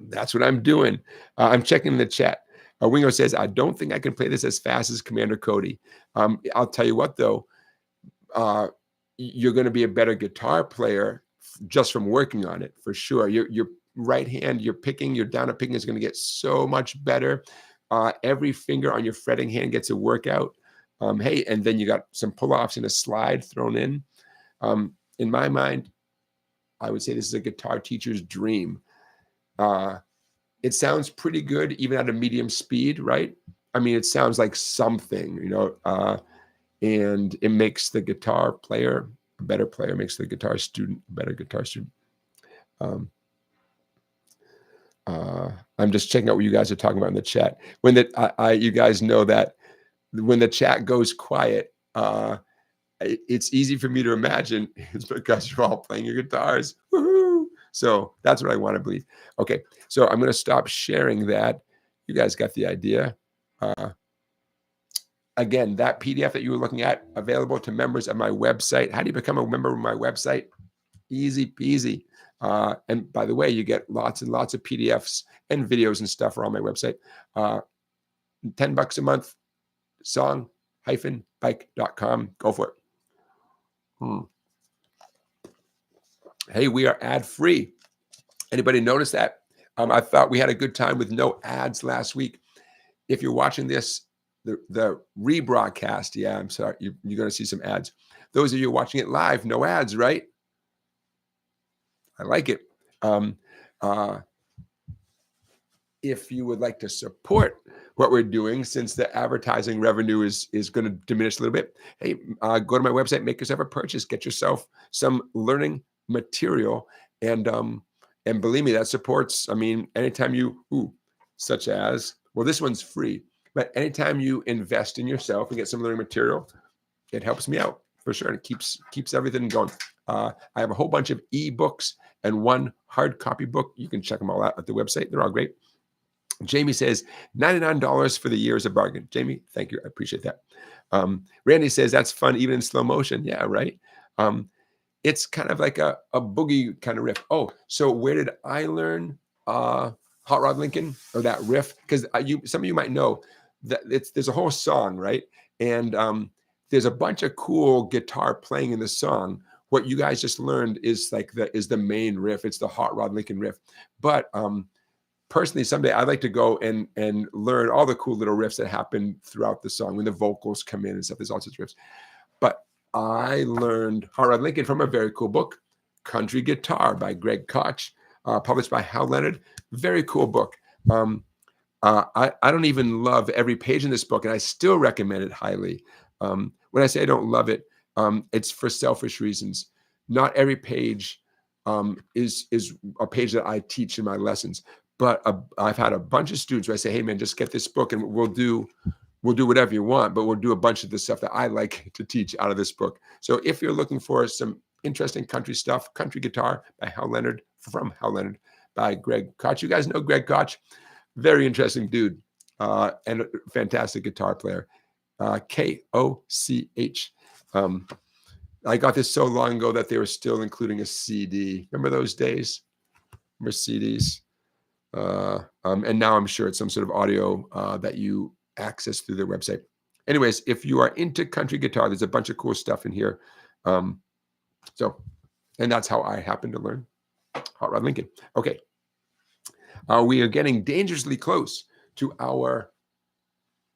That's what I'm doing. I'm checking the chat. Wingo says, I don't think I can play this as fast as Commander Cody. I'll tell you what, though. You're going to be a better guitar player just from working on it, for sure. Your right hand, your down up picking is going to get so much better. Every finger on your fretting hand gets a workout. Hey, and then you got some pull-offs and a slide thrown in. In my mind, I would say this is a guitar teacher's dream. It sounds pretty good, even at a medium speed, right? I mean, it sounds like something, you know, and it makes the guitar player a better player, makes the guitar student a better guitar student. I'm just checking out what you guys are talking about in the chat. When you guys know that when the chat goes quiet, it's easy for me to imagine it's because you're all playing your guitars. Woohoo! So that's what I want to believe. Okay, so I'm going to stop sharing that. You guys got the idea. Again, that PDF that you were looking at, available to members of my website. How do you become a member of my website? Easy peasy. And by the way, you get lots and lots of PDFs and videos and stuff are on my website. $10 a month, song-bike.com. Go for it. Hey, we are ad-free. Anybody notice that? I thought we had a good time with no ads last week. If you're watching this, the rebroadcast, yeah, I'm sorry, you're going to see some ads. Those of you watching it live, no ads, right? I like it. If you would like to support what we're doing, since the advertising revenue is going to diminish a little bit, hey, go to my website, make yourself a purchase, get yourself some learning material. And believe me, that supports, I mean, anytime you, such as, well, this one's free, but anytime you invest in yourself and get some learning material, it helps me out for sure. And it keeps everything going. I have a whole bunch of ebooks and one hard copy book. You can check them all out at the website. They're all great. Jamie says $99 for the year is a bargain. Jamie, thank you. I appreciate that. Randy says that's fun, even in slow motion. Yeah, right. It's kind of like a boogie kind of riff. Oh, so where did I learn Hot Rod Lincoln, or that riff? Because some of you might know that there's a whole song, right? And there's a bunch of cool guitar playing in the song. What you guys just learned is like the main riff. It's the Hot Rod Lincoln riff. But personally, someday I'd like to go and learn all the cool little riffs that happen throughout the song when the vocals come in and stuff. There's all sorts of riffs. But I learned Hot Rod Lincoln from a very cool book, Country Guitar by Greg Koch, published by Hal Leonard. Very cool book. I don't even love every page in this book, and I still recommend it highly. When I say I don't love it, it's for selfish reasons. Not every page is a page that I teach in my lessons, but I've had a bunch of students where I say, hey man, just get this book and we'll do whatever you want, but we'll do a bunch of the stuff that I like to teach out of this book. So if you're looking for some interesting country stuff, Country Guitar by Hal Leonard, from Hal Leonard by Greg Koch. You guys know Greg Koch, very interesting dude, and a fantastic guitar player. K-O-C-H. I got this so long ago that they were still including a CD. Remember those days? Remember CDs? And now I'm sure it's some sort of audio that you access through their website. Anyways, if you are into country guitar, there's a bunch of cool stuff in here. And that's how I happen to learn Hot Rod Lincoln. Okay. We are getting dangerously close to our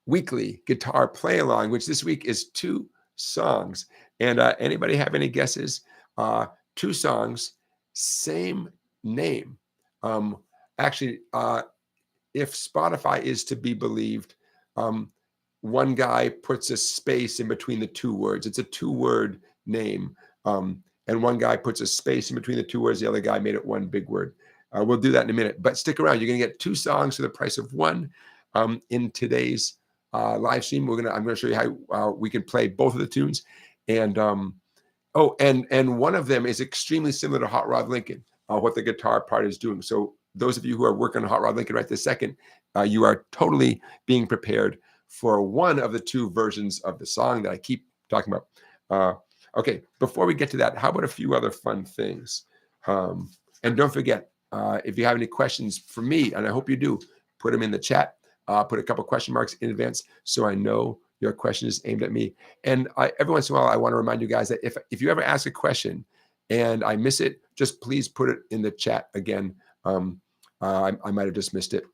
weekly guitar play along, which this week is 2 songs. And anybody have any guesses? 2 songs, same name. Actually, if Spotify is to be believed, one guy puts a space in between the 2 words. It's a 2-word name. And one guy puts a space in between the 2 words. The other guy made it one big word. We'll do that in a minute. But stick around. You're going to get 2 songs for the price of 1 in today's live stream. I'm going to show you how we can play both of the tunes. And and one of them is extremely similar to Hot Rod Lincoln, what the guitar part is doing. So those of you who are working on Hot Rod Lincoln right this second, you are totally being prepared for one of the 2 versions of the song that I keep talking about. Okay, before we get to that, how about a few other fun things? And don't forget, if you have any questions for me, and I hope you do, put them in the chat. Put a couple question marks in advance so I know your question is aimed at me. And every once in a while, I want to remind you guys that if you ever ask a question and I miss it, just please put it in the chat again. I might have just missed it.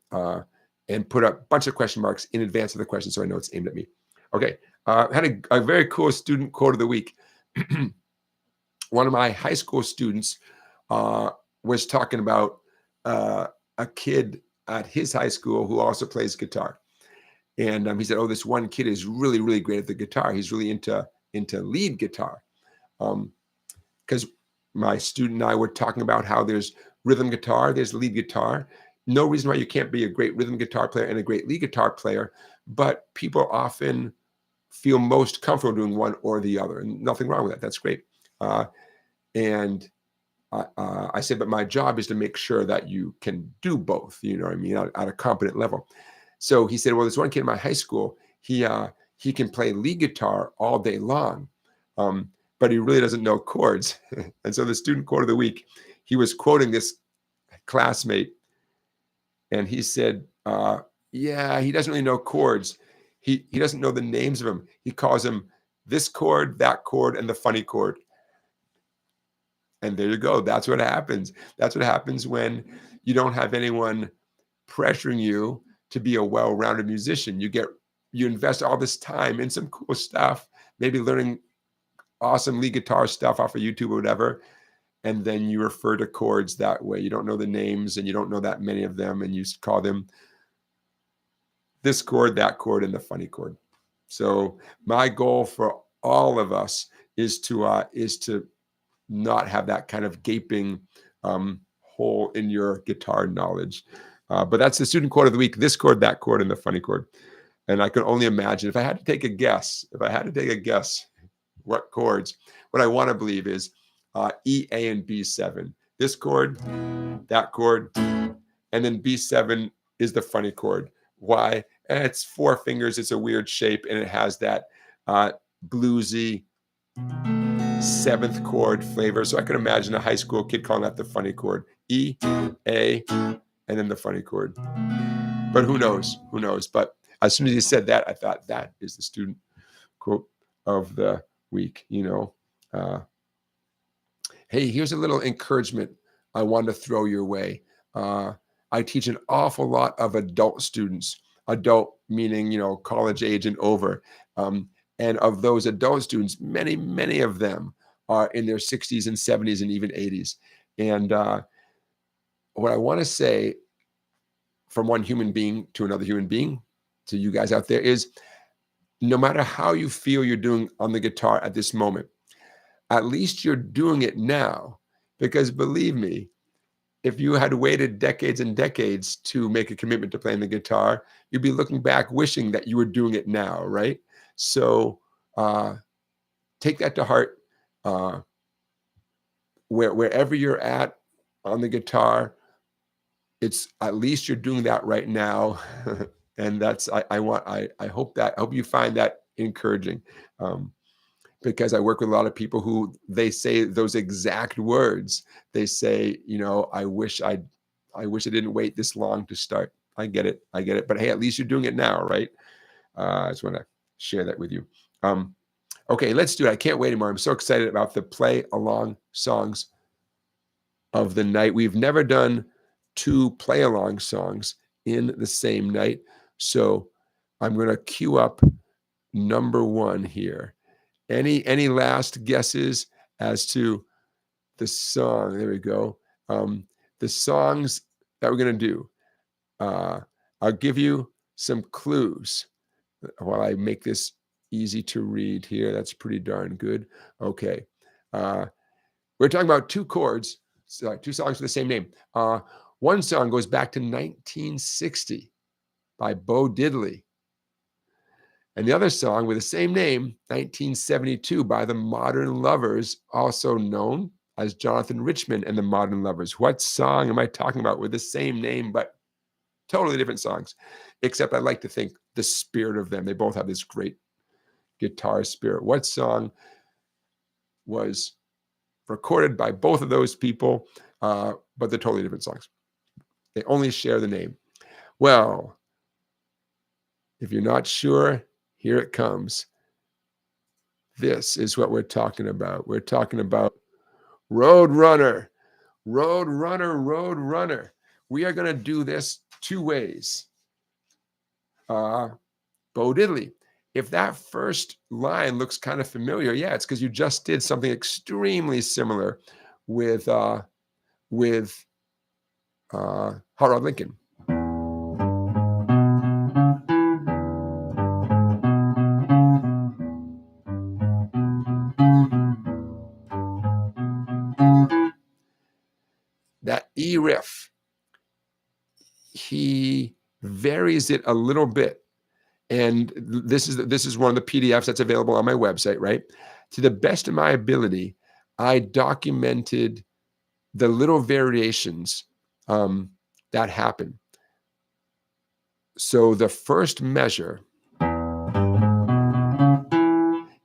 And put a bunch of question marks in advance of the question so I know it's aimed at me. Okay, I had a very cool student quote of the week. One of my high school students was talking about a kid at his high school who also plays guitar. And he said, oh, this one kid is really, really great at the guitar. He's really into lead guitar. Because my student and I were talking about how there's rhythm guitar, there's lead guitar. No reason why you can't be a great rhythm guitar player and a great lead guitar player, but people often feel most comfortable doing one or the other, and nothing wrong with that. That's great. And I said, but my job is to make sure that you can do both, you know what I mean, at a competent level. So he said, well, there's one kid in my high school, he can play lead guitar all day long, but he really doesn't know chords. And so the student quote of the week, he was quoting this classmate, and he said, yeah, he doesn't really know chords. He doesn't know the names of them. He calls them this chord, that chord, and the funny chord. And there you go. That's what happens. That's what happens when you don't have anyone pressuring you to be a well-rounded musician. You invest all this time in some cool stuff, maybe learning awesome lead guitar stuff off of YouTube or whatever, and then you refer to chords that way. You don't know the names, and you don't know that many of them, and you call them this chord, that chord, and the funny chord. So my goal for all of us is to not have that kind of gaping hole in your guitar knowledge. But that's the student chord of the week, this chord, that chord, and the funny chord. And I can only imagine, if I had to take a guess, what chords, what I want to believe is E, A, and B7. This chord, that chord, and then B7 is the funny chord. Why? It's 4 fingers, it's a weird shape, and it has that bluesy 7th chord flavor. So I can imagine a high school kid calling that the funny chord. E, A, and then the funny chord. But who knows? Who knows? But as soon as he said that, I thought that is the student quote of the week. Hey, here's a little encouragement I want to throw your way. I teach an awful lot of adult students, adult meaning, college age and over. And of those adult students, many, many of them are in their 60s and 70s and even 80s. And what I want to say from one human being to another human being, to you guys out there, is no matter how you feel you're doing on the guitar at this moment, at least you're doing it now. Because believe me, if you had waited decades and decades to make a commitment to playing the guitar, you'd be looking back wishing that you were doing it now, right? So take that to heart. Wherever you're at on the guitar, it's at least you're doing that right now. And that's, I hope you find that encouraging. Because I work with a lot of people who they say those exact words. They say, I wish I didn't wait this long to start. I get it. But hey, at least you're doing it now, right? I just want to share that with you. Okay, let's do it. I can't wait anymore. I'm so excited about the play along songs of the night. We've never done 2 play along songs in the same night. So I'm going to cue up number 1 here. Any last guesses as to the song? There we go. The songs that we're going to do. I'll give you some clues while I make this easy to read here. That's pretty darn good. Okay. We're talking about 2 chords, 2 songs with the same name. One song goes back to 1960 by Bo Diddley. And the other song with the same name, 1972, by the Modern Lovers, also known as Jonathan Richman and the Modern Lovers. What song am I talking about with the same name, but totally different songs? Except I like to think the spirit of them. They both have this great guitar spirit. What song was recorded by both of those people, but they're totally different songs? They only share the name. Well, if you're not sure, here it comes. This is what we're talking about. We're talking about Road Runner. Road Runner, Road Runner. We are going to do this 2 ways. Bo Diddley. If that first line looks kind of familiar, yeah, it's because you just did something extremely similar with Hot Rod Lincoln. That E riff, he varies it a little bit. And this is one of the PDFs that's available on my website, right? To the best of my ability, I documented the little variations that happen. So the first measure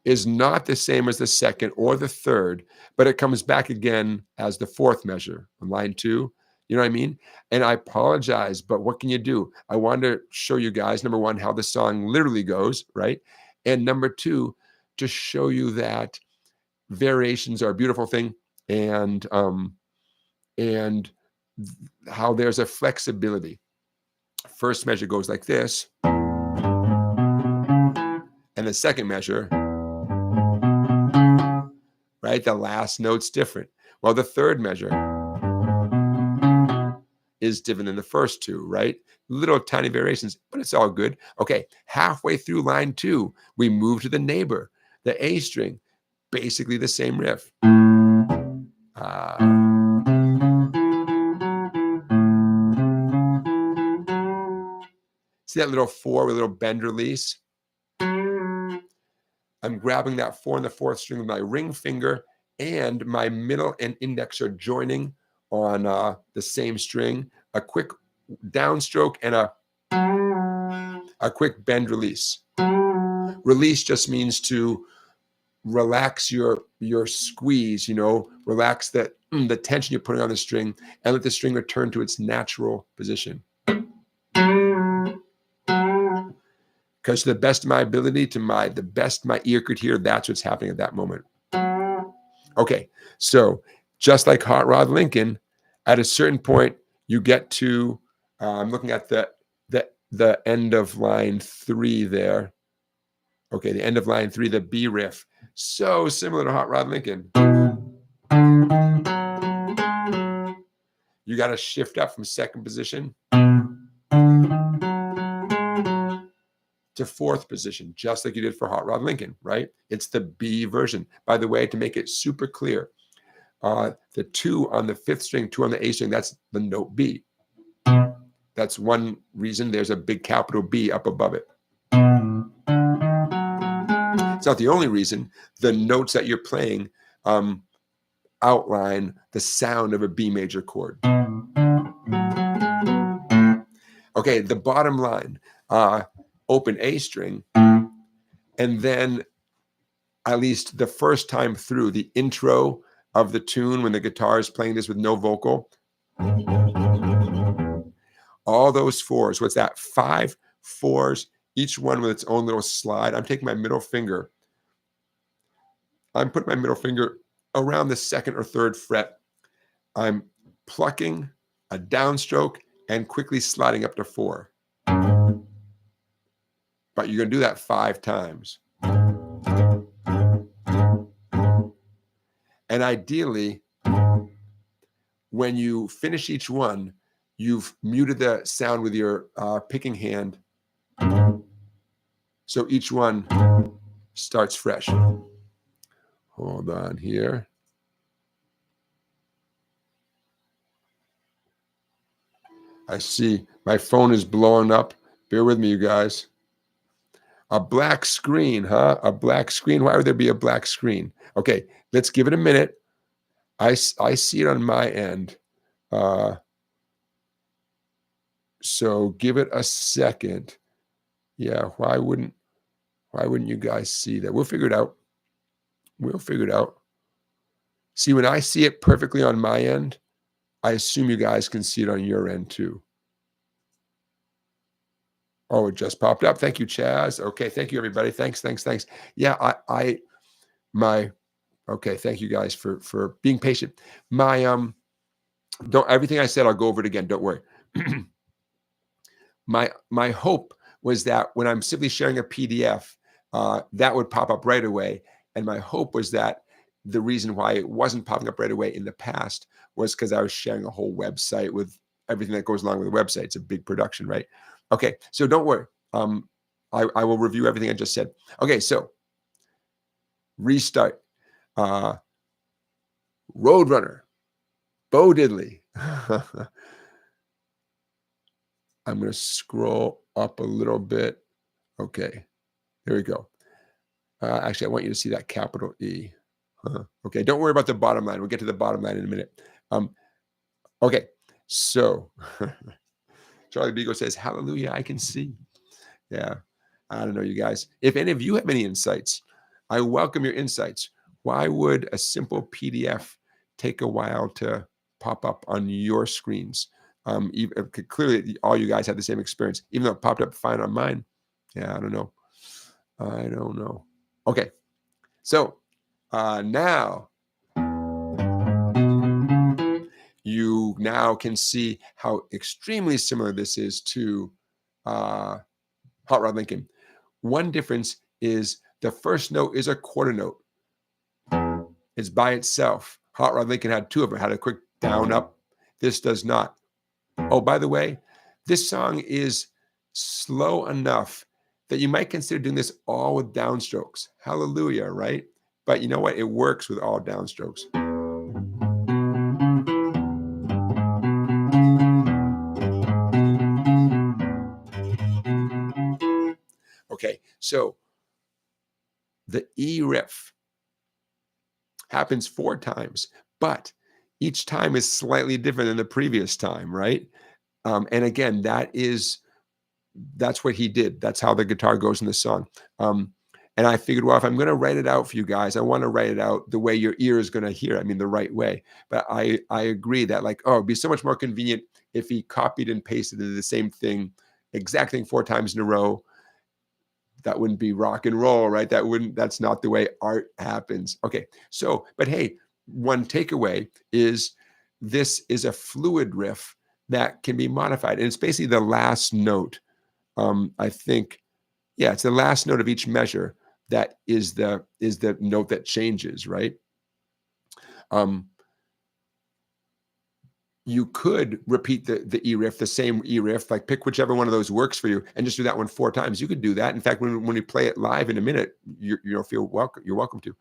is not the same as the second or the third, but it comes back again as the 4th measure on line 2. You know what I mean? And I apologize, but what can you do? I wanted to show you guys, number 1, how the song literally goes, right? And number 2, to show you that variations are a beautiful thing, and how there's a flexibility. First measure goes like this, and the second measure, right? The last note's different. Well, the third measure is different than the first 2, right? Little tiny variations, but it's all good. Okay, halfway through line 2, we move to the neighbor, the A string, basically the same riff. See that little 4 with a little bend release? I'm grabbing that 4 and the 4th string with my ring finger, and my middle and index are joining on the same string. A quick downstroke and a quick bend release. Release just means to relax your squeeze, relax the tension you're putting on the string, and let the string return to its natural position. Because to the best of my ability, the best my ear could hear, that's what's happening at that moment. Okay, so just like Hot Rod Lincoln, at a certain point, you get to, I'm looking at the end of line 3 there. Okay, the end of line 3, the B riff. So similar to Hot Rod Lincoln. You got to shift up from 2nd position to 4th position, just like you did for Hot Rod Lincoln, right? It's the B version. By the way, to make it super clear, the 2 on the 5th string, 2 on the A string, that's the note B. That's one reason there's a big capital B up above it. It's not the only reason. The notes that you're playing outline the sound of a B major chord. Okay, the bottom line, open A string, and then at least the first time through, the intro of the tune when the guitar is playing this with no vocal, all those 4s, what's that? 5 4s, each one with its own little slide. I'm taking my middle finger. I'm putting my middle finger around the 2nd or 3rd fret. I'm plucking a downstroke and quickly sliding up to 4. But you're going to do that 5 times. And ideally, when you finish each one, you've muted the sound with your picking hand. So each one starts fresh. Hold on here. I see my phone is blowing up. Bear with me, you guys. A black screen, huh? A black screen. Why would there be a black screen? Okay, let's give it a minute. I see it on my end. So give it a second. Yeah, why wouldn't you guys see that? We'll figure it out. We'll figure it out. See, when I see it perfectly on my end, I assume you guys can see it on your end too. Oh, it just popped up. Thank you, Chaz. Okay, thank you, everybody. Thanks. Yeah, okay, thank you guys for being patient. Everything I said, I'll go over it again. Don't worry. My hope was that when I'm simply sharing a PDF, that would pop up right away. And my hope was that the reason why it wasn't popping up right away in the past was because I was sharing a whole website with everything that goes along with the website. It's a big production, right? Okay, so don't worry. I will review everything I just said. Okay, so restart. Roadrunner. Bo Diddley. I'm going to scroll up a little bit. Okay, here we go. Actually, I want you to see that capital E. Okay, don't worry about the bottom line. We'll get to the bottom line in a minute. Okay, so Charlie Beagle says, hallelujah, I can see. Yeah, I don't know, you guys. If any of you have any insights, I welcome your insights. Why would a simple PDF take a while to pop up on your screens? Clearly, all you guys had the same experience, even though it popped up fine on mine. Yeah, I don't know. I don't know. Okay, so now you now can see how extremely similar this is to Hot Rod Lincoln. One difference is the first note is a quarter note. It's by itself. Hot Rod Lincoln had 2 of them, had a quick down up. This does not. Oh, by the way, this song is slow enough that you might consider doing this all with downstrokes. Hallelujah, right? But you know what? It works with all downstrokes. So the E riff happens 4 times, but each time is slightly different than the previous time, right? And again, that's what he did. That's how the guitar goes in the song. And I figured, well, if I'm going to write it out for you guys, I want to write it out the way your ear is going to hear. I mean, the right way. But I agree that, like, oh, it'd be so much more convenient if he copied and pasted the same thing, exact thing 4 times in a row. That wouldn't be rock and roll, right? That's not the way art happens. Okay. So, but hey, one takeaway is this is a fluid riff that can be modified. And it's basically the last note. I think, yeah, it's the last note of each measure that is the note that changes, right? You could repeat the E riff, the same E riff, like pick whichever one of those works for you and just do that one 4 times. You could do that. In fact, when you play it live in a minute, you're welcome to.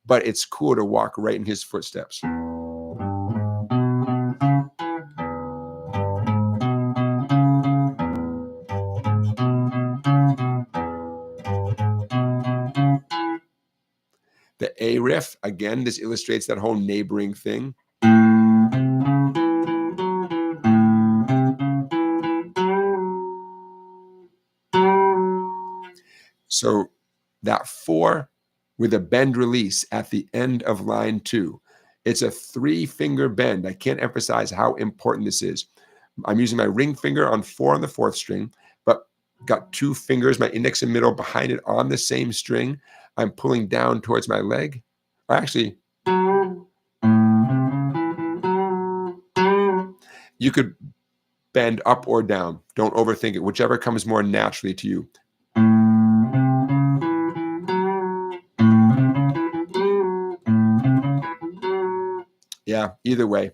But it's cool to walk right in his footsteps. The A riff, again, this illustrates that whole neighboring thing. So that 4 with a bend release at the end of line 2. It's a 3-finger bend. I can't emphasize how important this is. I'm using my ring finger on 4 on the 4th string, but got 2 fingers, my index and middle, behind it on the same string. I'm pulling down towards my leg. Or actually, you could bend up or down. Don't overthink it. Whichever comes more naturally to you. Yeah, either way.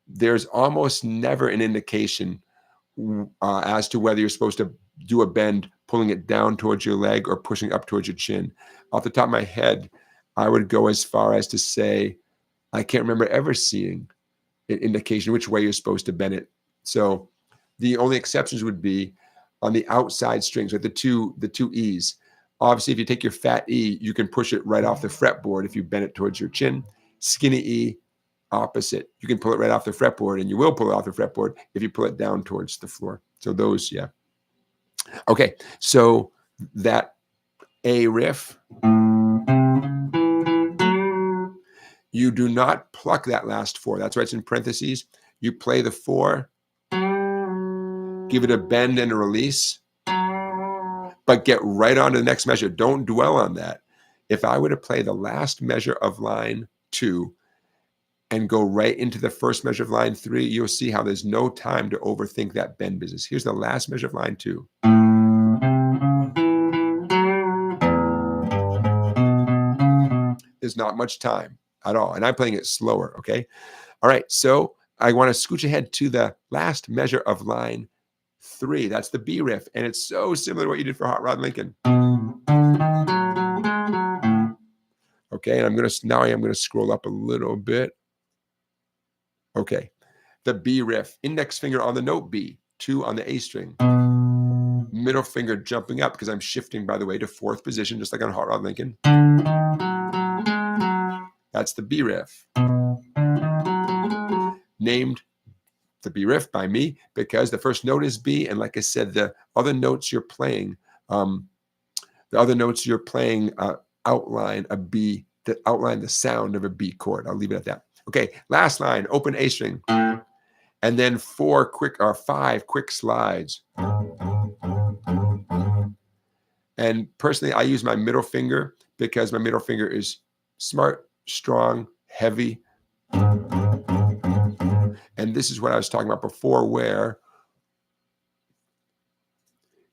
There's almost never an indication as to whether you're supposed to do a bend, pulling it down towards your leg or pushing up towards your chin. Off the top of my head, I would go as far as to say, I can't remember ever seeing an indication which way you're supposed to bend it. So the only exceptions would be on the outside strings, with the two E's. Obviously, if you take your fat E, you can push it right off the fretboard if you bend it towards your chin. Skinny E, opposite. You can pull it right off the fretboard, and you will pull it off the fretboard if you pull it down towards the floor. So those, yeah. Okay, so that A riff, you do not pluck that last 4. That's why it's in parentheses. You play the 4, give it a bend and a release, but get right on to the next measure. Don't dwell on that. If I were to play the last measure of line 2 and go right into the first measure of line 3, you'll see how there's no time to overthink that bend business. Here's the last measure of line 2. There's not much time at all. And I'm playing it slower, okay? All right, so I want to scooch ahead to the last measure of line 3. That's the B riff, and it's so similar to what you did for Hot Rod Lincoln. Okay, and I am gonna scroll up a little bit. Okay, the B riff, index finger on the note B, 2 on the A string. Middle finger jumping up because I'm shifting, by the way, to 4th position, just like on Hot Rod Lincoln. That's the B riff. Named the B riff by me because the first note is B, and like I said, the other notes you're playing, outline a B, that outline the sound of a B chord. I'll leave it at that. Okay, last line, open A string, and then 5 quick slides. And personally, I use my middle finger because my middle finger is smart, strong, heavy. And this is what I was talking about before, where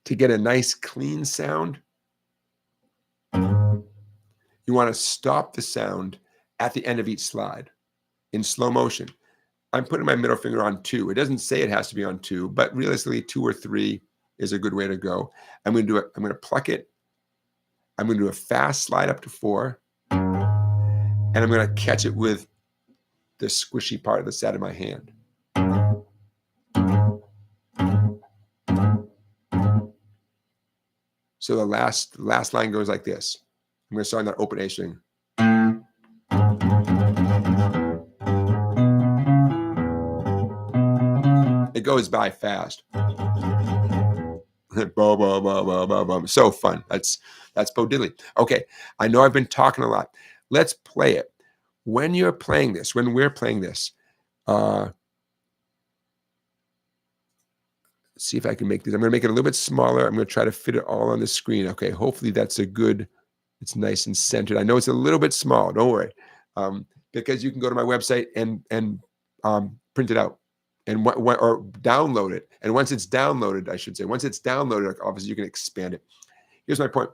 to get a nice clean sound, you want to stop the sound at the end of each slide in slow motion. I'm putting my middle finger on 2. It doesn't say it has to be on 2, but realistically 2 or 3 is a good way to go. I'm going to do it. I'm going to pluck it. I'm going to do a fast slide up to 4, and I'm going to catch it with the squishy part of the side of my hand. So the last line goes like this. I'm going to start on that open A string. It goes by fast. So fun. That's Bo Diddley. Okay, I know I've been talking a lot. Let's play it. When you're playing this, when we're playing this, see if I can make this. I'm going to make it a little bit smaller. I'm going to try to fit it all on the screen. Okay, hopefully that's a good, it's nice and centered. I know it's a little bit small. Don't worry. Because you can go to my website and print it out and or download it. And once it's downloaded, I should say, once it's downloaded, obviously you can expand it. Here's my point.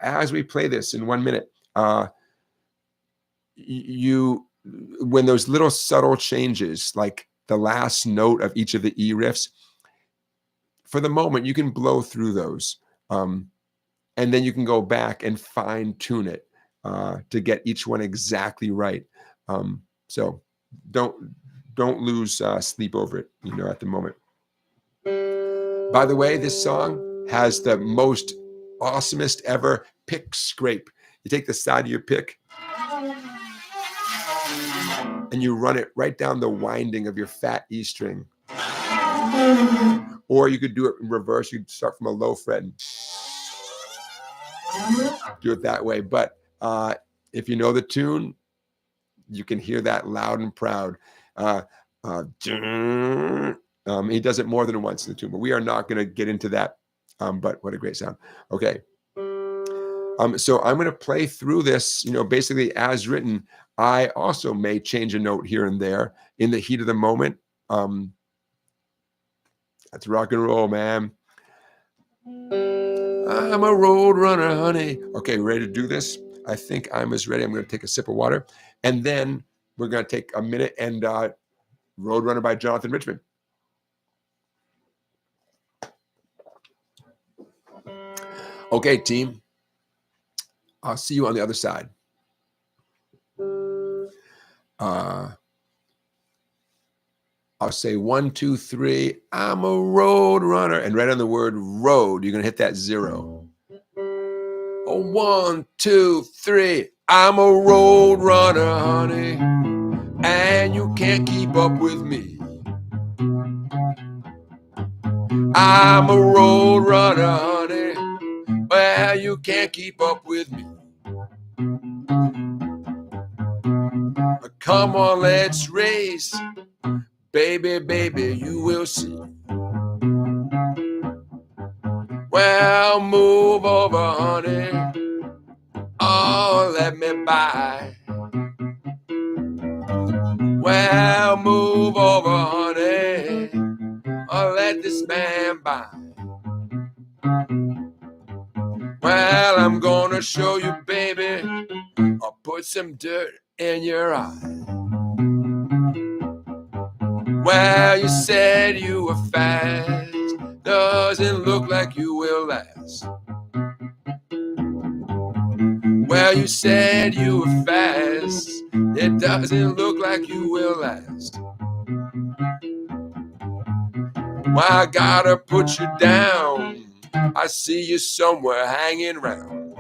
As we play this in 1 minute, when those little subtle changes, like the last note of each of the E riffs, for the moment, you can blow through those. And then you can go back and fine tune it to get each one exactly right. So don't lose sleep over it, at the moment. By the way, this song has the most awesomest ever pick scrape. You take the side of your pick and you run it right down the winding of your fat E string. Or you could do it in reverse. You could start from a low fret and do it that way. But if you know the tune, you can hear that loud and proud. He does it more than once in the tune, but we are not going to get into that. But what a great sound. Okay. So I'm going to play through this, basically as written. I also may change a note here and there in the heat of the moment. That's rock and roll, man. I'm a road runner, honey. Okay, ready to do this? I think I'm as ready. I'm going to take a sip of water. And then we're going to take a minute and Road Runner by Jonathan Richman. Okay, team. I'll see you on the other side. I'll say 1, 2, 3. I'm a road runner. And right on the word road, you're going to hit that 0. 1, 2, 3. I'm a road runner, honey. And you can't keep up with me. I'm a road runner, honey. Well, you can't keep up with me. Come on, let's race. Baby, baby, you will see. Well, move over, honey. Oh, let me by. Well, move over, honey. Oh, let this man by. Well, I'm gonna show you, baby. I'll put some dirt in your eye. Well, you said you were fast. Doesn't look like you will last. Well, you said you were fast. It doesn't look like you will last. Well, I gotta put you down. I see you somewhere hanging round.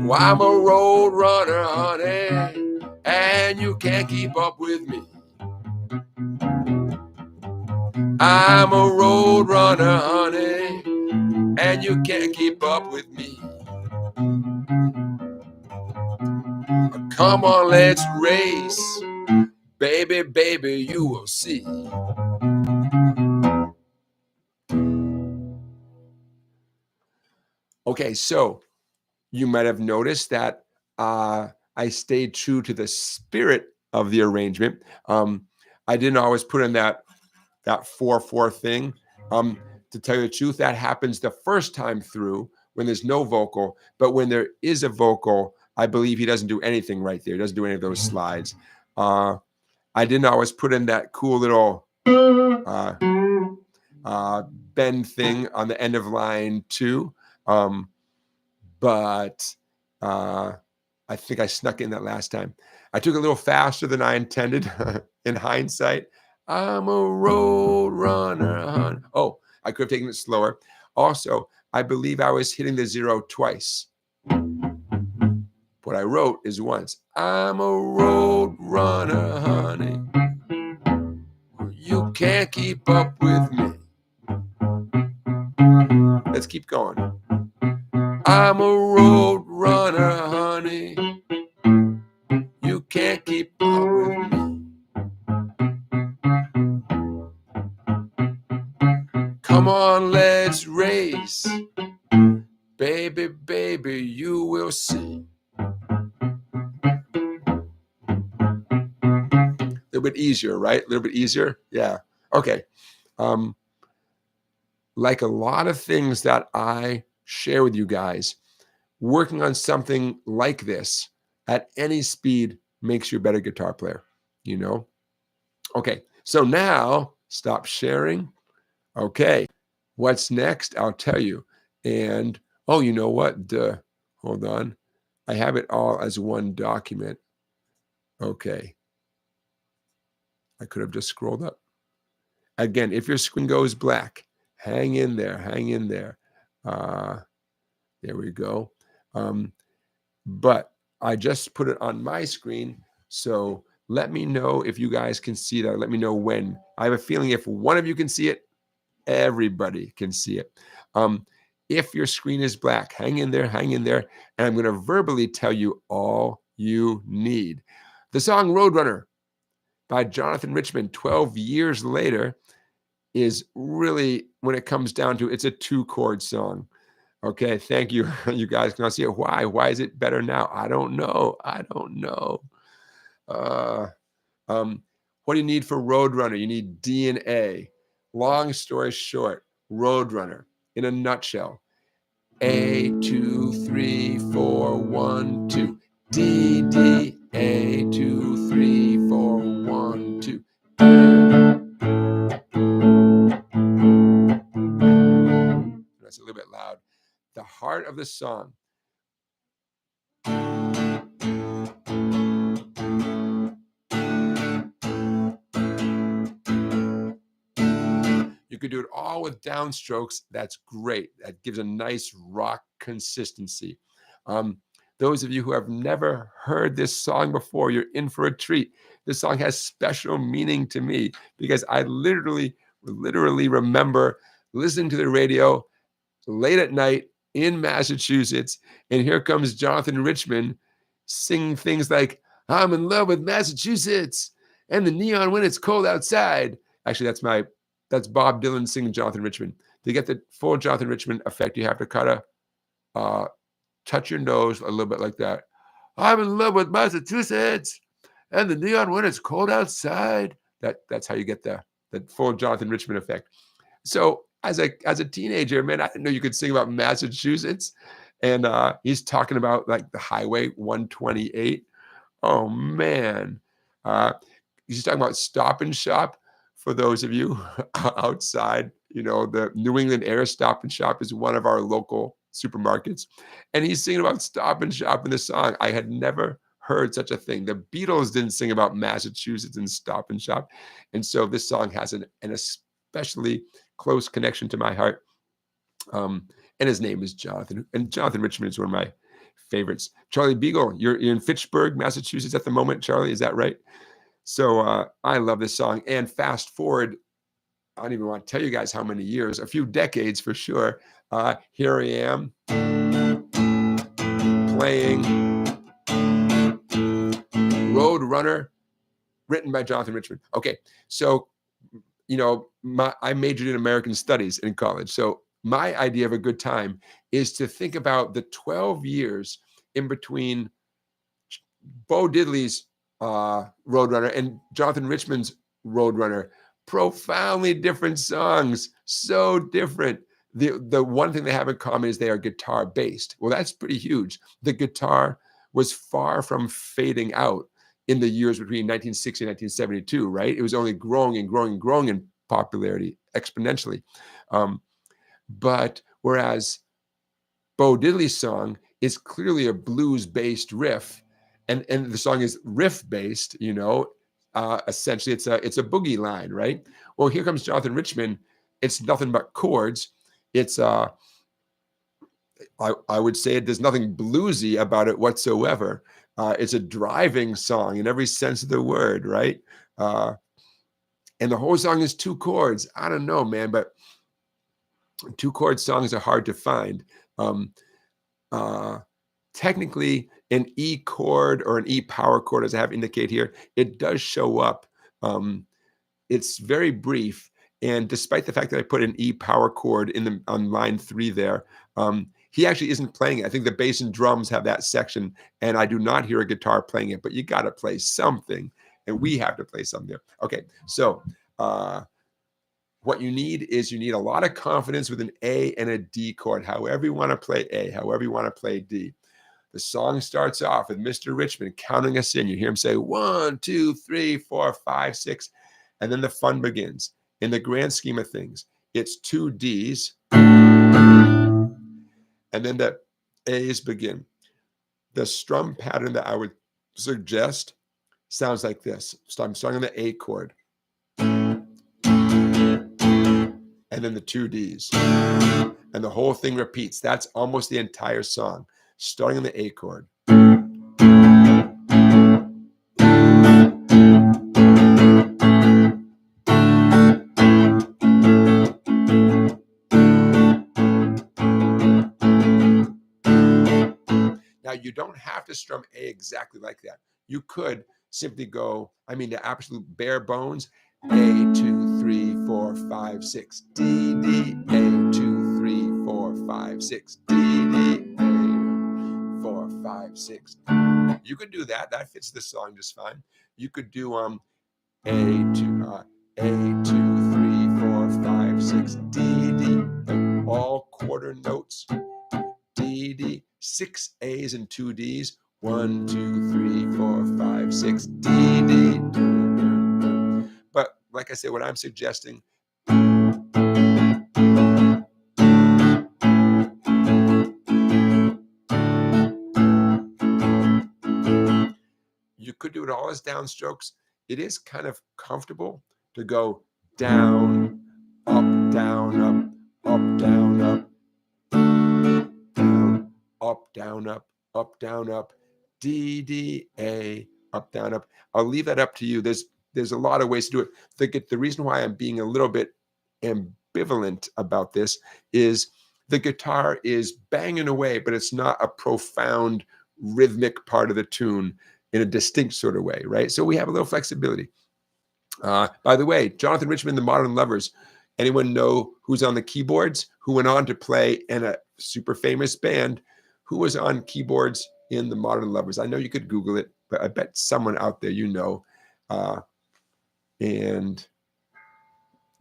Well, I'm a road runner, honey, and you can't keep up with me. I'm a road runner, honey, and you can't keep up with me. Come on, let's race. Baby, baby, you will see. Okay, so you might have noticed that I stayed true to the spirit of the arrangement. I didn't always put in that 4/4 thing. To tell you the truth, that happens the first time through when there's no vocal. But when there is a vocal, I believe he doesn't do anything right there. He doesn't do any of those slides. I didn't always put in that cool little bend thing on the end of line 2. But I think I snuck in that last time. I took it a little faster than I intended in hindsight. I'm a road runner. Oh, I could have taken it slower. Also, I believe I was hitting the 0 twice. What I wrote is once. I'm a road runner, honey. You can't keep up with me. Let's keep going. I'm a road runner, honey. You can't keep up with me. Come on, let's race. Baby, baby, you will see. A little bit easier, right? A little bit easier. Yeah. Okay. Like a lot of things that I share with you guys, working on something like this at any speed makes you a better guitar player, you know? Okay. So now stop sharing. Okay. What's next? I'll tell you. And oh, you know what? Duh. Hold on. I have it all as one document. Okay. I could have just scrolled up. Again, if your screen goes black, hang in there, hang in there. There we go. But I just put it on my screen. So let me know if you guys can see that. Let me know when. I have a feeling if one of you can see it, everybody can see it. If your screen is black, hang in there, hang in there. And I'm going to verbally tell you all you need. The song Roadrunner by Jonathan Richman, 12 years later, is really, when it comes down to it, it's a 2-chord song. Okay, thank you. You guys can all see it. Why? Why is it better now? I don't know. I don't know. What do you need for Roadrunner? You need D and A. Long story short, Roadrunner, in a nutshell. A, 2, 3, 4, 1, 2. D, D, A, 2, 3, 4, 1, 2. That's a little bit loud. The heart of the song. You could do it all with downstrokes. That's great. That gives a nice rock consistency. Those of you who have never heard this song before, you're in for a treat. This song has special meaning to me because I literally remember listening to the radio late at night in Massachusetts, and here comes Jonathan Richman singing things like, I'm in love with Massachusetts and the neon when it's cold outside. Actually, that's Bob Dylan singing Jonathan Richman. To get the full Jonathan Richman effect, you have to kind of touch your nose a little bit like that. I'm in love with Massachusetts and the neon when it's cold outside. That's how you get the full Jonathan Richman effect. So as a teenager, man, I didn't know you could sing about Massachusetts. And he's talking about like the Highway 128. Oh man. He's talking about Stop and Shop. For those of you outside, you know, the New England Air Stop and Shop is one of our local supermarkets. And he's singing about Stop and Shop in the song. I had never heard such a thing. The Beatles didn't sing about Massachusetts and Stop and Shop. And so this song has an especially close connection to my heart. And his name is Jonathan. And Jonathan Richman is one of my favorites. Charlie Beagle, you're in Fitchburg, Massachusetts at the moment, Charlie, is that right? So I love this song. And fast forward, I don't even want to tell you guys how many years, a few decades for sure. Here I am playing Roadrunner, written by Jonathan Richman. Okay, so, you know, I majored in American Studies in college. So my idea of a good time is to think about the 12 years in between Bo Diddley's Roadrunner and Jonathan Richman's Roadrunner. Profoundly different songs, so different. The one thing they have in common is they are guitar based. Well, that's pretty huge. The guitar was far from fading out in the years between 1960 and 1972, right? It was only growing and growing and growing in popularity exponentially. But whereas Bo Diddley's song is clearly a blues-based riff, and the song is riff-based, you know, essentially it's a boogie line, right? Well, here comes Jonathan Richman. It's nothing but chords. It's I would say there's nothing bluesy about it whatsoever. It's a driving song in every sense of the word, right? And the whole song is 2 chords. I don't know, man, but 2 chord songs are hard to find. Technically, an E chord or an E power chord, as I have indicated here, it does show up. It's very brief, and despite the fact that I put an E power chord in on line 3 there, he actually isn't playing it. I think the bass and drums have that section, and I do not hear a guitar playing it, but you got to play something, and we have to play something there. Okay, so what you need is you need a lot of confidence with an A and a D chord, however you want to play A, however you want to play D. The song starts off with Mr. Richmond counting us in. You hear him say 1, 2, 3, 4, 5, 6, and then the fun begins. In the grand scheme of things, it's 2 Ds, and then the A's begin. The strum pattern that I would suggest sounds like this. So I'm starting on the A chord, and then the 2 Ds, and the whole thing repeats. That's almost the entire song, starting on the A chord. Now, you don't have to strum A exactly like that. You could simply go, I mean, the absolute bare bones, A, 2, 3, 4, 5, 6, D, D, A, 2, 3, 4, 5, 6, D, D, A, 4, 5, 6. You could do that. That fits the song just fine. You could do A, 2, 3, 4, 5, 6, D, D, all quarter notes. D, D, 6 A's and 2 D's. 1, 2, 3, 4, 5, 6, D, D. But like I said, what I'm suggesting, you could do it all as downstrokes. It is kind of comfortable to go down, up, down, up, up, down, up, down, up, down, up, down, up, D, D, A, up, down, up. I'll leave that up to you. There's a lot of ways to do it. The reason why I'm being a little bit ambivalent about this is the guitar is banging away, but it's not a profound rhythmic part of the tune in a distinct sort of way, right? So we have a little flexibility. By the way, Jonathan Richman, the Modern Lovers, anyone know who's on the keyboards? Who went on to play in a super famous band? Who was on keyboards in the Modern Lovers? I know you could Google it, but I bet someone out there you know. And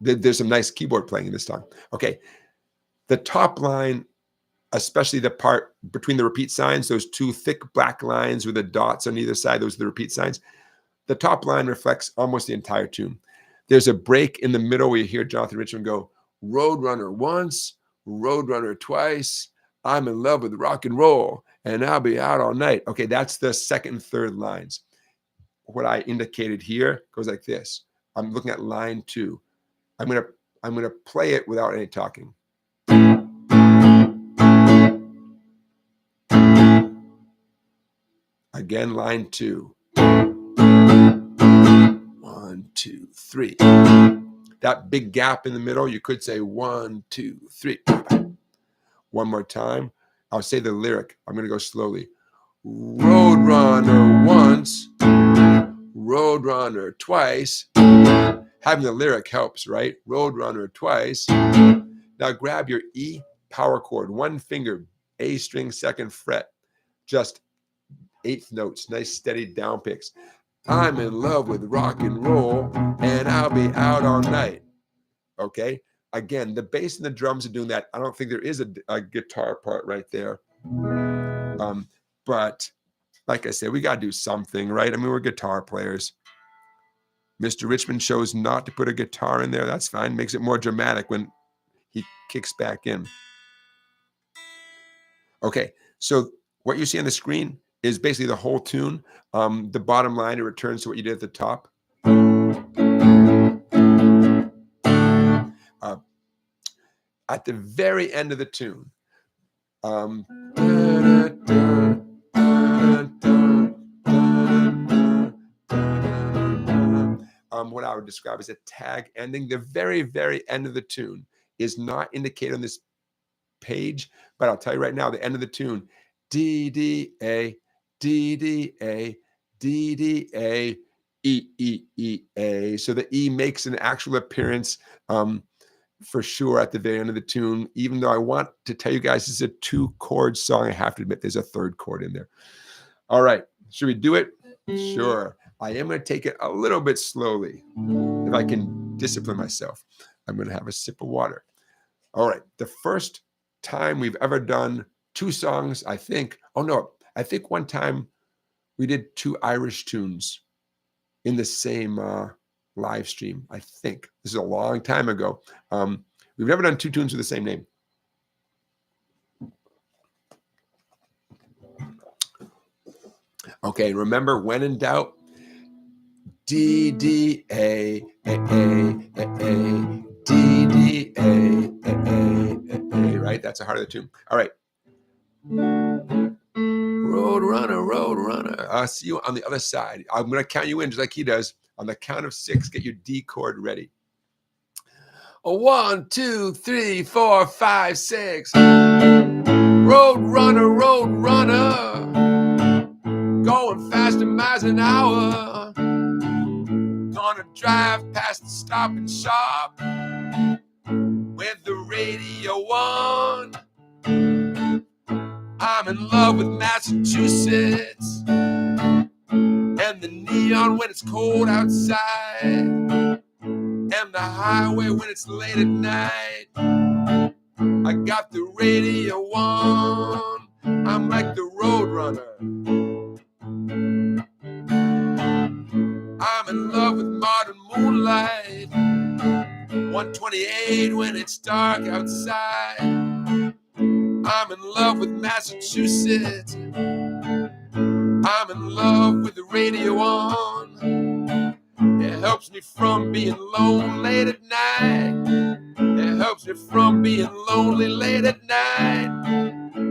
there's some nice keyboard playing in this song. Okay, the top line, especially the part between the repeat signs, those 2 thick black lines with the dots on either side, those are the repeat signs. The top line reflects almost the entire tune. There's a break in the middle where you hear Jonathan Richman go, Roadrunner once, Roadrunner twice, I'm in love with rock and roll, and I'll be out all night. Okay, that's the second and third lines. What I indicated here goes like this. I'm looking at line 2. I'm gonna play it without any talking. Again, line 2. 1, 2, 3. That big gap in the middle, you could say 1, 2, 3. One more time. I'll say the lyric. I'm going to go slowly. Roadrunner once, Roadrunner twice. Having the lyric helps, right? Roadrunner twice. Now grab your E power chord, 1 finger, A string, 2nd fret, just 8th notes, nice steady down picks. I'm in love with rock and roll, and I'll be out all night. Okay? Again, the bass and the drums are doing that. I don't think there is a guitar part right there. But like I said, we got to do something, right? I mean, we're guitar players. Mr. Richmond chose not to put a guitar in there. That's fine. Makes it more dramatic when he kicks back in. Okay, so what you see on the screen is basically the whole tune. The bottom line, it returns to what you did at the top. at the very end of the tune. What I would describe as a tag ending. The very, very end of the tune is not indicated on this page, but I'll tell you right now, the end of the tune, D, D, A, D, D, A, D, D, A, E, E, E, A. So the E makes an actual appearance for sure at the very end of the tune. Even though I want to tell you guys this is a 2-chord song, I have to admit there's a 3rd chord in there. All right, should we do it? Sure. I am going to take it a little bit slowly. If I can discipline myself, I'm going to have a sip of water. All right, the first time we've ever done 2 songs, I think. Oh no, I think one time we did 2 Irish tunes in the same live stream. I think this is a long time ago. We've never done 2 tunes with the same name. Okay, remember, when in doubt, D, D, A, A, A, A, A, D, D, A, A, A, A, right? That's the heart of the tune. All right. Road runner, road runner. I'll see you on the other side. I'm going to count you in just like he does. On the count of 6, get your D chord ready. 1, 2, 3, 4, 5, 6. Road runner, road runner. Going faster miles an hour. Gonna drive past the Stop and Shop with the radio on. I'm in love with Massachusetts and the neon when it's cold outside, and the highway when it's late at night. I got the radio on. I'm like the road runner. I'm in love with modern moonlight. 128 when it's dark outside. I'm in love with Massachusetts. I'm in love with the radio on. It helps me from being lonely late at night. It helps me from being lonely late at night.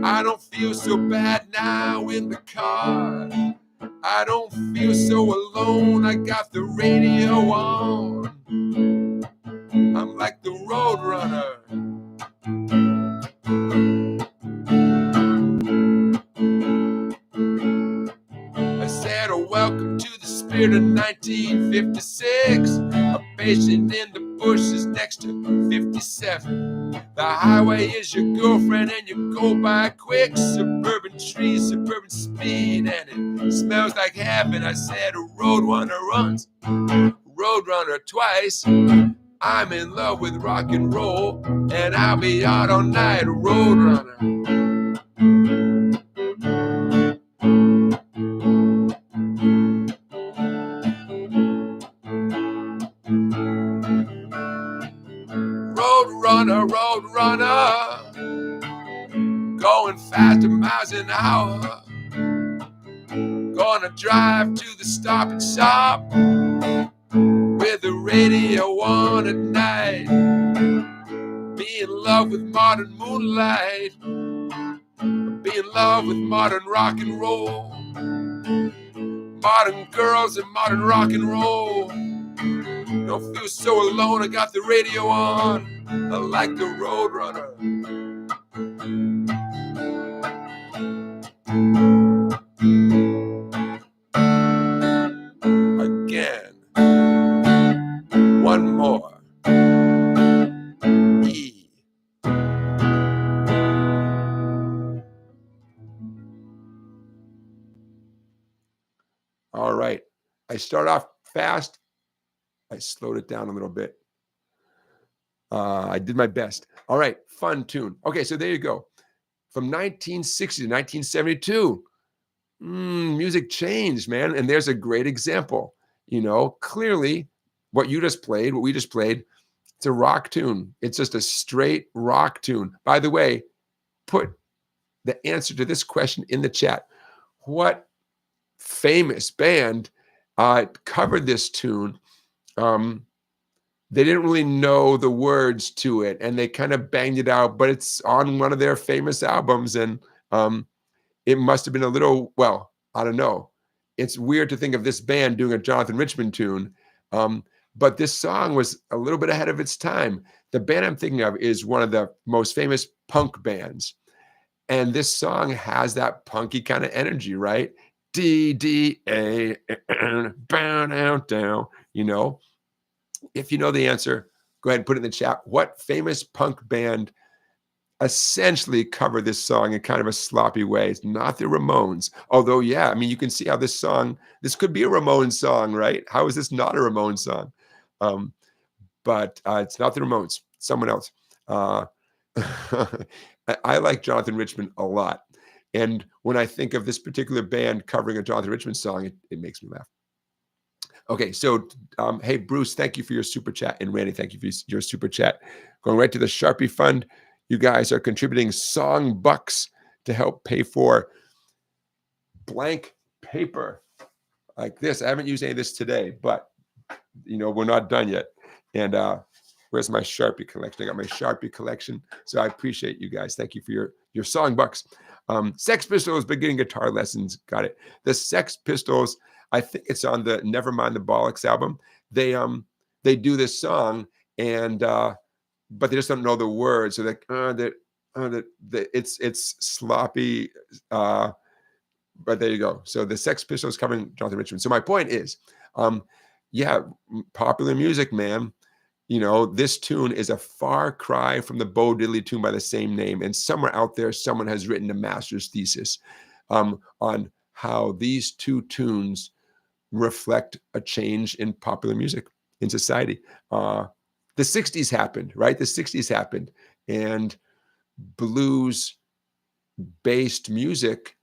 I don't feel so bad now in the car. I don't feel so alone. I got the radio on. I'm like the road runner. I said, oh, welcome to the spirit of 1956. A patient in the bushes next to 57. The highway is your girlfriend and you go by quick. Suburban trees, suburban speed, and it smells like heaven. I said, a road runner runs, road runner twice. I'm in love with rock and roll, and I'll be out all night, road runner. Road runner, going faster miles an hour. Gonna drive to the Stop and Shop with the radio on at night. Be in love with modern moonlight. Be in love with modern rock and roll. Modern girls and modern rock and roll. Don't feel so alone, I got the radio on. I like the road runner. Again. One more. E. All right. I start off fast. I slowed it down a little bit. I did my best. All right, fun tune. Okay, so there you go. From 1960 to 1972, music changed, man. And there's a great example. You know, clearly what you just played, what we just played, it's a rock tune. It's just a straight rock tune. By the way, put the answer to this question in the chat. What famous band covered this tune they didn't really know the words to it, and they kind of banged it out, but it's on one of their famous albums, and it must have been a little, well, I don't know. It's weird to think of this band doing a Jonathan Richman tune, but this song was a little bit ahead of its time. The band I'm thinking of is one of the most famous punk bands, and this song has that punky kind of energy, right? D D A, bow down down. You know, if you know the answer, go ahead and put it in the chat. What famous punk band essentially covered this song in kind of a sloppy way? It's not the Ramones. Although, yeah, I mean, you can see how this song, this could be a Ramones song, right? How is this not a Ramones song? Um, but it's not the Ramones, someone else. I like Jonathan Richman a lot. And when I think of this particular band covering a Jonathan Richman song, it makes me laugh. Okay, so hey, Bruce, thank you for your super chat. And Randy, thank you for your super chat. Going right to the Sharpie Fund. You guys are contributing song bucks to help pay for blank paper like this. I haven't used any of this today, but you know, we're not done yet. And where's my Sharpie collection? I got my Sharpie collection. So I appreciate you guys. Thank you for your song bucks. Sex Pistols beginning guitar lessons. Got it. The Sex Pistols, I think it's on the Nevermind the Bollocks album. They do this song, and but they just don't know the words. So it's sloppy. But there you go. So the Sex Pistols covering Jonathan Richman. So my point is, yeah, popular music, man. You know, this tune is a far cry from the Bo Diddley tune by the same name. And somewhere out there, someone has written a master's thesis on how these two tunes reflect a change in popular music in society. The 60s happened, right? The 60s happened. And blues-based music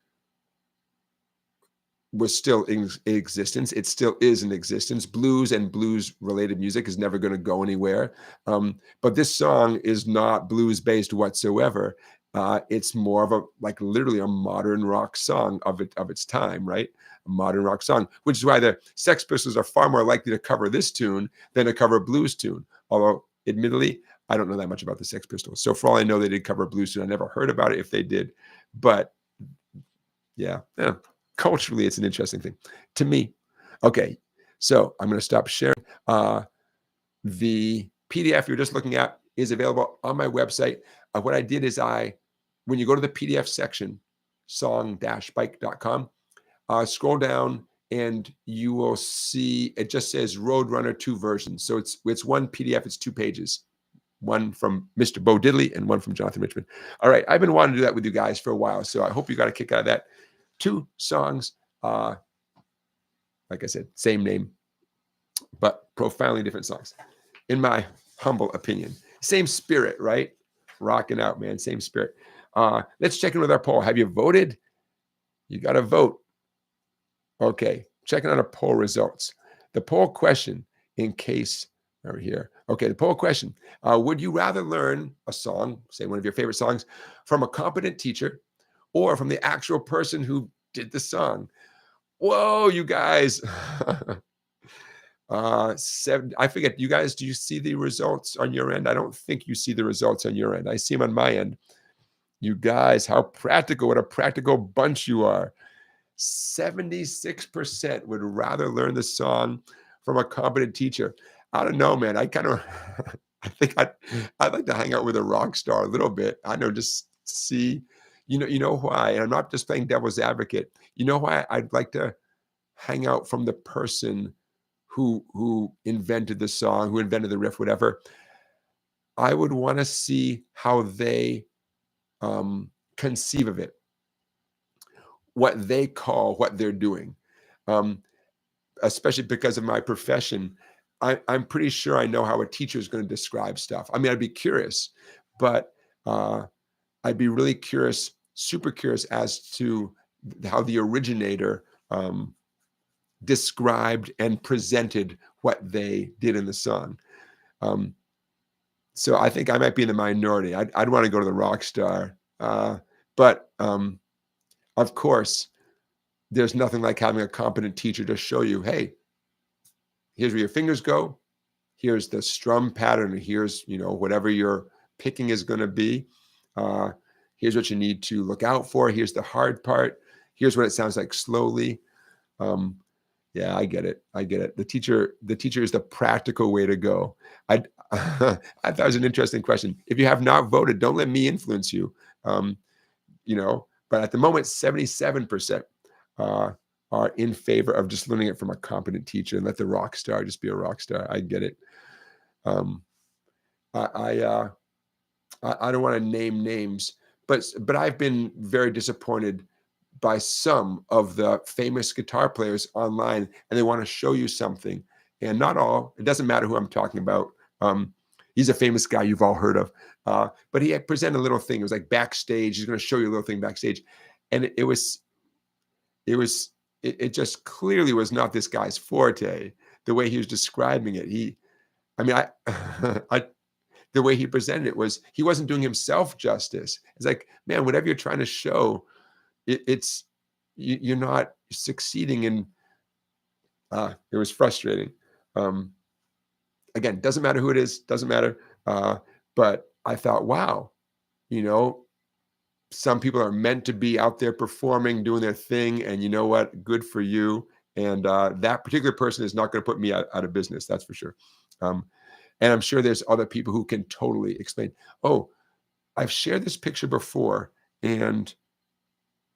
was still in existence. It still is in existence. Blues and blues-related music is never going to go anywhere. But this song is not blues-based whatsoever. It's more of a, like, literally a modern rock song of its time, right? A modern rock song, which is why the Sex Pistols are far more likely to cover this tune than to cover a blues tune. Although, admittedly, I don't know that much about the Sex Pistols. So for all I know, they did cover a blues tune. I never heard about it if they did. But yeah. Culturally, it's an interesting thing to me. Okay, so I'm going to stop sharing. The PDF you're just looking at is available on my website. What I did is when you go to the PDF section, song-bike.com, scroll down and you will see it just says Roadrunner 2 versions. So it's one PDF, it's 2 pages. One from Mr. Bo Diddley and one from Jonathan Richman. All right, I've been wanting to do that with you guys for a while, so I hope you got a kick out of that. 2 songs, like I said, same name, but profoundly different songs, in my humble opinion. Same spirit, right? Rocking out, man. Same spirit. Let's check in with our poll. Have you voted? You got to vote. Okay, checking on our poll results. The poll question, in case over here. Okay, the poll question: would you rather learn a song, say one of your favorite songs, from a competent teacher, or from the actual person who did the song? Whoa, you guys. I forget, you guys, do you see the results on your end? I don't think you see the results on your end. I see them on my end. You guys, how practical, what a practical bunch you are. 76% would rather learn the song from a competent teacher. I don't know, man. I kind of, I think I'd like to hang out with a rock star a little bit. I know, just see, you know why, and I'm not just playing devil's advocate. You know why I'd like to hang out from the person who invented the song, who invented the riff, whatever. I would want to see how they conceive of it, what they call what they're doing. Especially because of my profession, I'm pretty sure I know how a teacher is going to describe stuff. I mean, I'd be curious, but I'd be really curious, super curious as to how the originator described and presented what they did in the song. So I think I might be in the minority. I'd want to go to the rock star. But of course, there's nothing like having a competent teacher to show you, hey, here's where your fingers go. here's the strum pattern, and here's, whatever your picking is going to be. Here's what you need to look out for. Here's the hard part. Here's what it sounds like slowly. Yeah, I get it. I get it. The teacher is the practical way to go. I I thought it was an interesting question. If you have not voted, don't let me influence you. But at the moment, 77% are in favor of just learning it from a competent teacher, and let the rock star just be a rock star. I get it. I don't want to name names, but I've been very disappointed by some of the famous guitar players online, and they want to show you something. And not all, it doesn't matter who I'm talking about. He's a famous guy you've all heard of. But he had presented a little thing. It was like Backstage. He's going to show you a little thing backstage. And it just clearly was not this guy's forte, the way he was describing it. The way he presented it was, he wasn't doing himself justice. It's like, man, whatever you're trying to show, you're not succeeding in. It was frustrating. Again, doesn't matter who it is, doesn't matter. But I thought, wow, some people are meant to be out there performing, doing their thing, and you know what? Good for you. And that particular person is not going to put me out of business. That's for sure. And I'm sure there's other people who can totally explain. Oh, I've shared this picture before, and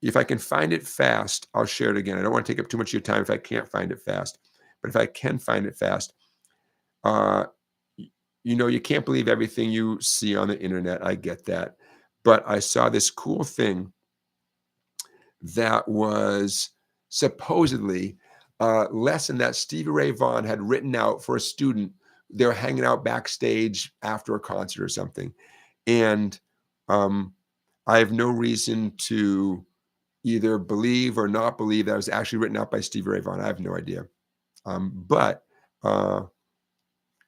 if I can find it fast, I'll share it again. I don't want to take up too much of your time if I can't find it fast. But if I can find it fast, you can't believe everything you see on the internet. I get that. But I saw this cool thing that was supposedly a lesson that Stevie Ray Vaughan had written out for a student. They were hanging out backstage after a concert or something. And I have no reason to either believe or not believe that was actually written out by Stevie Ray Vaughan. I have no idea. But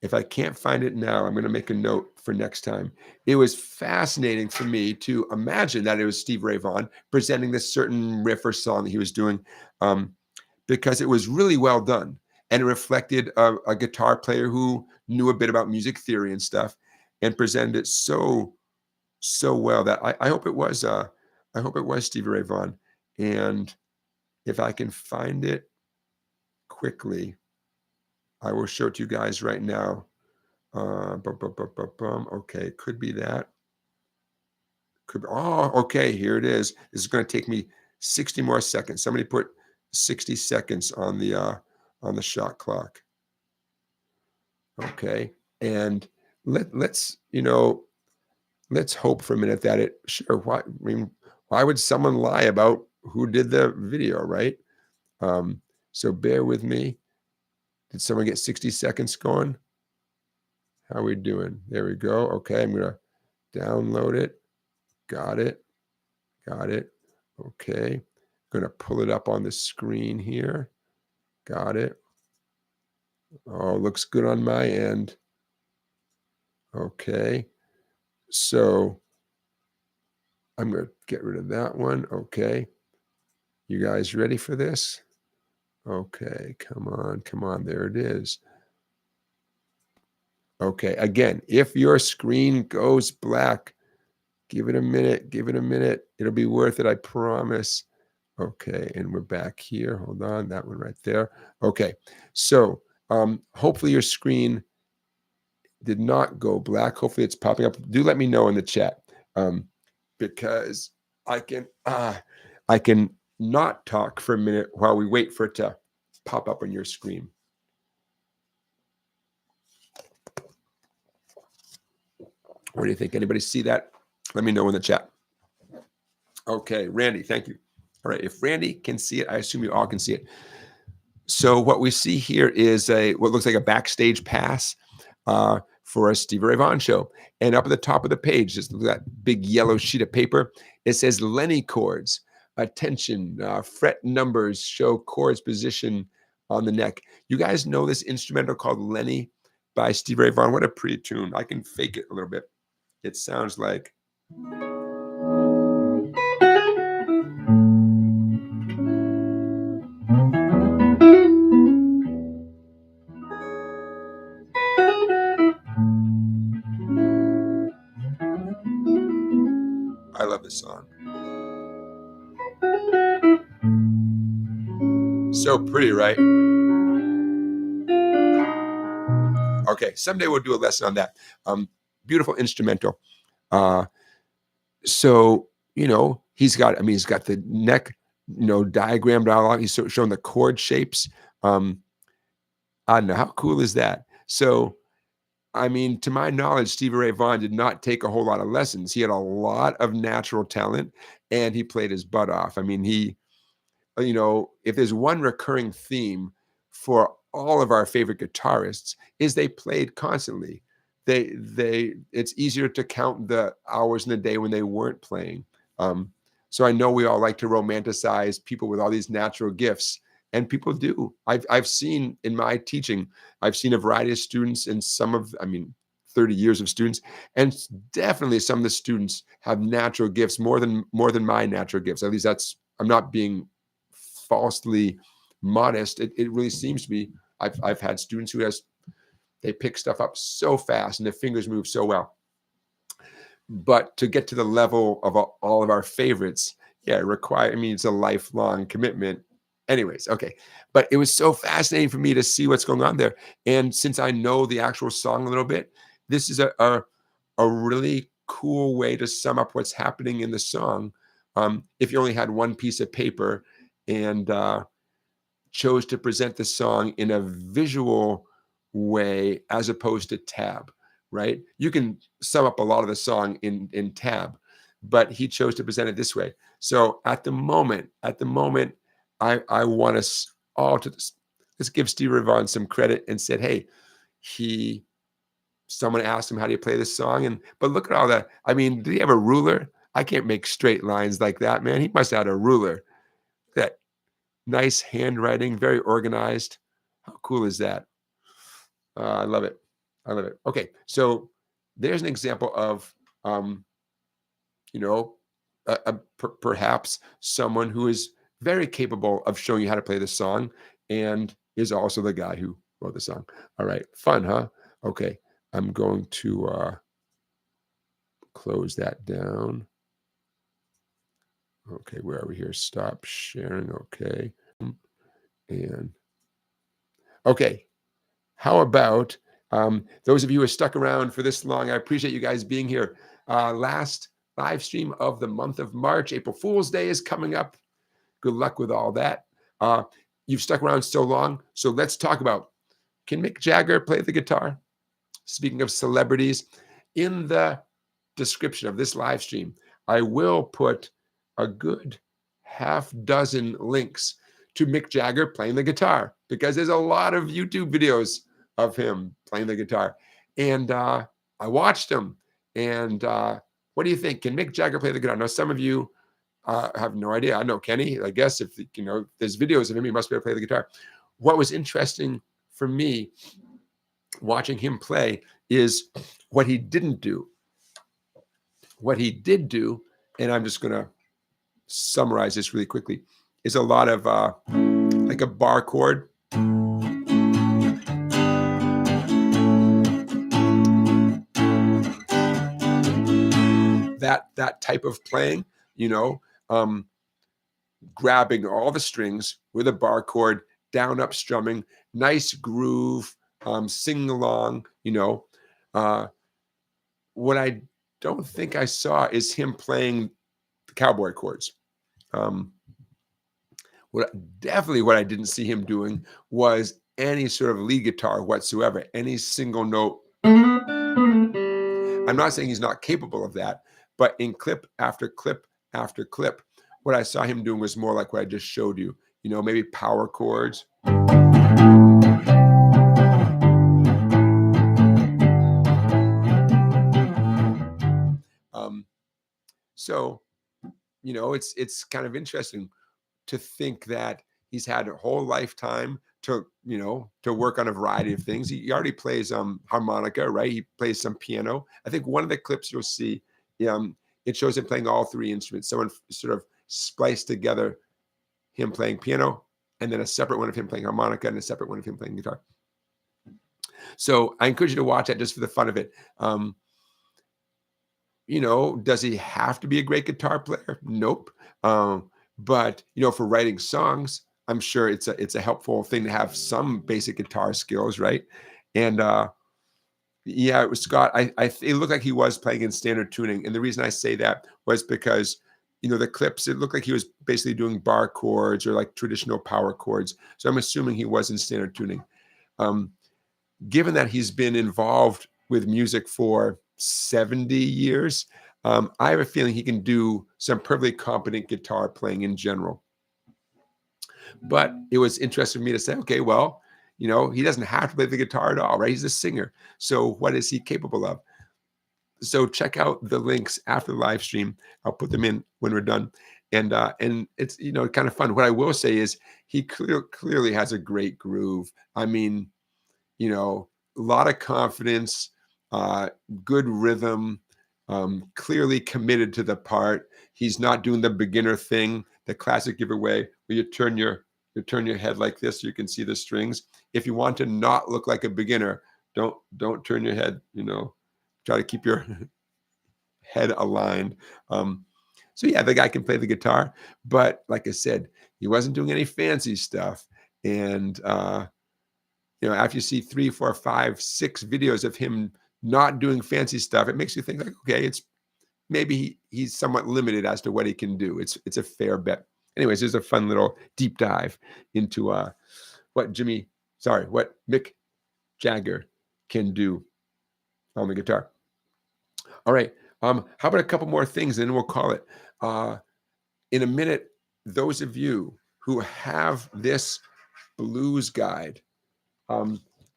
if I can't find it now, I'm going to make a note for next time. It was fascinating for me to imagine that it was Stevie Ray Vaughan presenting this certain riff or song that he was doing, because it was really well done. And it reflected a guitar player who knew a bit about music theory and stuff, and presented it so well that I hope it was Stevie Ray Vaughan. And if I can find it quickly, I will show it to you guys right now. Okay, could be that. Okay, here it is. This is going to take me 60 more seconds. Somebody put 60 seconds on the shot clock. Okay, and let's hope for a minute that it sure. Why would someone lie about who did the video, right? So bear with me. Did someone get 60 seconds going? How are we doing? There we go. Okay, I'm going to download it. Got it. Okay. I'm going to pull it up on the screen here. Got it. Oh, looks good on my end. Okay. So I'm going to get rid of that one. Okay. You guys ready for this? Okay. Come on. There it is. Okay. Again, if your screen goes black, give it a minute. It'll be worth it, I promise. Okay, and we're back here. Hold on, that one right there. Okay, so hopefully your screen did not go black. Hopefully it's popping up. Do let me know in the chat, because I can not talk for a minute while we wait for it to pop up on your screen. What do you think? Anybody see that? Let me know in the chat. Okay, Randy, thank you. All right, if Randy can see it, I assume you all can see it. So what we see here is what looks like a backstage pass for a Stevie Ray Vaughan show. And up at the top of the page, just that big yellow sheet of paper, it says Lenny chords. Attention, fret numbers show chords position on the neck. You guys know this instrumental called Lenny by Stevie Ray Vaughan? What a pretty tune. I can fake it a little bit. It sounds like... this song. So pretty, right? Okay, someday we'll do a lesson on that. Beautiful instrumental. So, you know, he's got the neck, you know, diagrammed out. He's showing the chord shapes. I don't know, how cool is that? So, I mean, to my knowledge, Stevie Ray Vaughan did not take a whole lot of lessons. He had a lot of natural talent, and he played his butt off. I mean, you know, if there's one recurring theme for all of our favorite guitarists, is they played constantly. It's easier to count the hours in the day when they weren't playing. So I know we all like to romanticize people with all these natural gifts, and people do. I've seen in my teaching, I've seen a variety of students, and 30 years of students, and definitely some of the students have natural gifts more than my natural gifts. At least I'm not being falsely modest. It really seems to be. I've had students who they pick stuff up so fast and their fingers move so well. But to get to the level of all of our favorites, yeah, it's a lifelong commitment. Anyways, okay. But it was so fascinating for me to see what's going on there. And since I know the actual song a little bit, this is a really cool way to sum up what's happening in the song. If you only had one piece of paper and chose to present the song in a visual way as opposed to tab, right? You can sum up a lot of the song in tab, but he chose to present it this way. So at the moment, I want us all to let's give Stevie Ray Vaughan some credit and said, hey, someone asked him, how do you play this song? But look at all that. I mean, did he have a ruler? I can't make straight lines like that, man. He must have had a ruler. That nice handwriting, very organized. How cool is that? I love it. I love it. Okay, so there's an example of, you know, perhaps someone who is very capable of showing you how to play the song and is also the guy who wrote the song. All right, fun, huh? Okay, I'm going to close that down. Okay, where are we here? Stop sharing. Okay. And okay, how about those of you who are stuck around for this long? I appreciate you guys being here. Last live stream of the month of March. April Fool's Day is coming up. Good luck with all that. You've stuck around so long, so let's talk about, can Mick Jagger play the guitar? Speaking of celebrities, in the description of this live stream, I will put a good half dozen links to Mick Jagger playing the guitar, because there's a lot of YouTube videos of him playing the guitar. And I watched him. And what do you think? Can Mick Jagger play the guitar? Now, some of you have no idea. I know Kenny. I guess if there's videos of him, he must be able to play the guitar. What was interesting for me watching him play is what he didn't do. What he did do, and I'm just going to summarize this really quickly, is a lot of like a bar chord. That type of playing, grabbing all the strings with a bar chord, down up strumming, nice groove, sing along, what I don't think I saw is him playing the cowboy chords. What I didn't see him doing was any sort of lead guitar whatsoever, any single note. I'm not saying he's not capable of that, but in clip after clip after clip, what I saw him doing was more like what I just showed you, maybe power chords. So, it's kind of interesting to think that he's had a whole lifetime to work on a variety of things. He already plays harmonica, right? He plays some piano. I think one of the clips you'll see, it shows him playing all three instruments. Someone sort of spliced together him playing piano, and then a separate one of him playing harmonica, and a separate one of him playing guitar. So I encourage you to watch that just for the fun of it. you know, does he have to be a great guitar player? Nope. But you know, for writing songs, I'm sure it's a helpful thing to have some basic guitar skills, right? And yeah, it was Scott. It looked like he was playing in standard tuning, and the reason I say that was because you know the clips. It looked like he was basically doing bar chords or like traditional power chords. So I'm assuming he was in standard tuning. Um, Given that he's been involved with music for 70 years, I have a feeling he can do some perfectly competent guitar playing in general. But it was interesting for me to say, okay, well, you know, he doesn't have to play the guitar at all, right? He's a singer. So what is he capable of? So check out the links after the live stream. I'll put them in when we're done. And it's, you know, kind of fun. What I will say is he clearly has a great groove. I mean, you know, a lot of confidence, good rhythm, clearly committed to the part. He's not doing the beginner thing, the classic giveaway where you turn your head like this so you can see the strings. If you want to not look like a beginner, don't turn your head, you know, try to keep your head aligned. So yeah, the guy can play the guitar, but like I said, he wasn't doing any fancy stuff. And you know, after you see 3, 4, 5, 6 videos of him not doing fancy stuff, it makes you think like, okay, it's maybe he's somewhat limited as to what he can do. It's a fair bet. Anyways, there's a fun little deep dive into what Mick Jagger can do on the guitar. All right. How about a couple more things, and then we'll call it. In a minute, those of you who have this blues guide,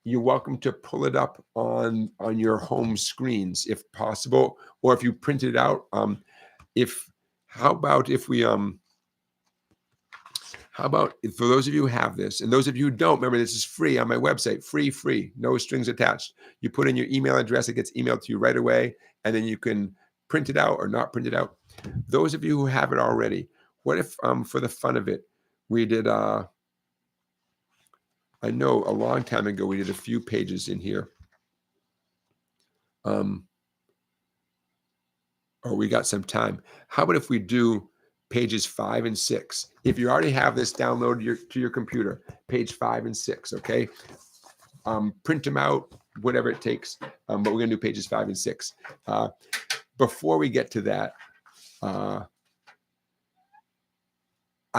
you're welcome to pull it up on your home screens if possible, or if you print it out. How about if we how about for those of you who have this, and those of you who don't, remember this is free on my website, free, no strings attached. You put in your email address, it gets emailed to you right away, and then you can print it out or not print it out. Those of you who have it already, what if for the fun of it, we did I know a long time ago we did a few pages in here. Or we got some time. How about if we do pages 5 and 6? If you already have this downloaded to your computer, page 5 and 6, okay? Print them out, whatever it takes. But we're going to do pages 5 and 6. Before we get to that, I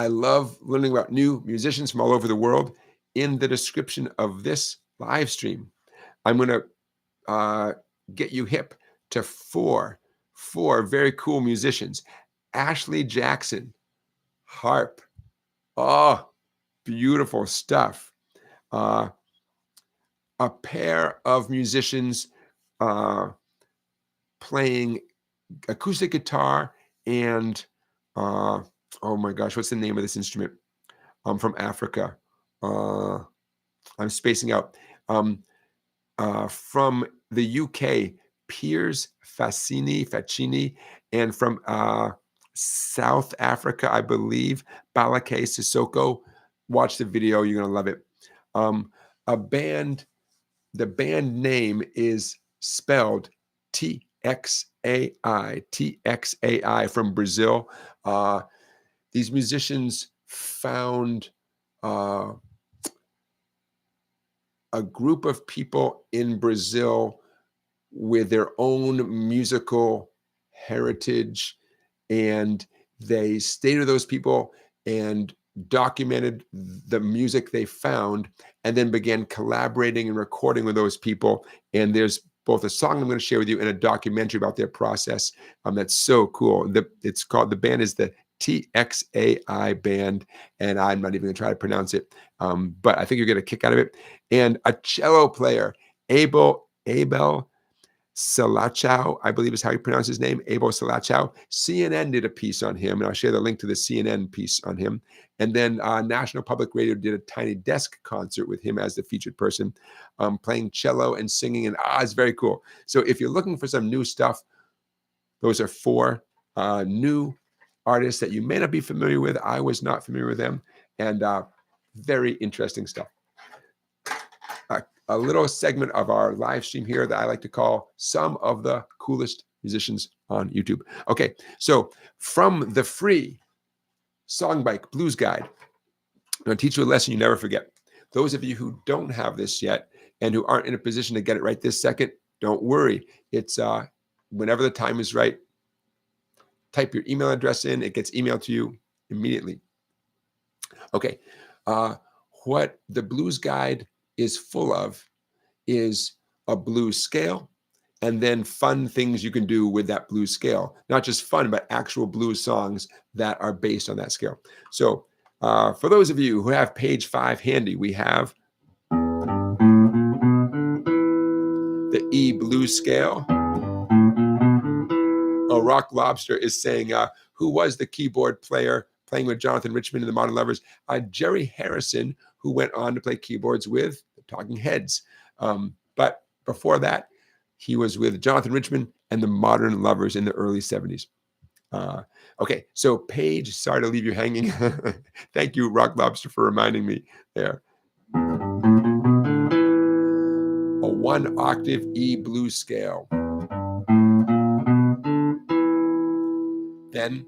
love learning about new musicians from all over the world. In the description of this live stream, I'm going to get you hip to four very cool musicians. Ashley Jackson, harp. Oh, beautiful stuff. A pair of musicians playing acoustic guitar and oh my gosh, what's the name of this instrument? From Africa. I'm spacing out. From the UK, Piers Faccini, and from South Africa, I believe, Balake Sissoko. Watch the video, you're gonna love it. The band name is spelled TXAI from Brazil. These musicians found a group of people in Brazil with their own musical heritage, and they stayed with those people and documented the music they found, and then began collaborating and recording with those people. And there's both a song I'm going to share with you and a documentary about their process. That's so cool. The band is the TXAI band, and I'm not even going to try to pronounce it, but I think you'll get a kick out of it. And a cello player, Abel Salachau, I believe is how you pronounce his name, Abel Salachau. CNN did a piece on him, and I'll share the link to the CNN piece on him. And then National Public Radio did a Tiny Desk concert with him as the featured person, playing cello and singing, and it's very cool. So if you're looking for some new stuff, those are 4 new artists that you may not be familiar with. I was not familiar with them, and very interesting stuff. A little segment of our live stream here that I like to call some of the coolest musicians on YouTube. Okay, so from the free SongBike Blues Guide, I'm going to teach you a lesson you never forget. Those of you who don't have this yet and who aren't in a position to get it right this second, don't worry. It's whenever the time is right, type your email address in. It gets emailed to you immediately. Okay, what the Blues Guide is full of is a blues scale and then fun things you can do with that blues scale. Not just fun, but actual blues songs that are based on that scale. So for those of you who have page 5 handy, we have the E blues scale. Oh, Rock Lobster is saying, who was the keyboard player playing with Jonathan Richman in the Modern Lovers? Jerry Harrison, who went on to play keyboards with the Talking Heads. But before that, he was with Jonathan Richman and the Modern Lovers in the early 70s. Okay, so Paige, sorry to leave you hanging. Thank you, Rock Lobster, for reminding me there. A 1-octave E blues scale. Then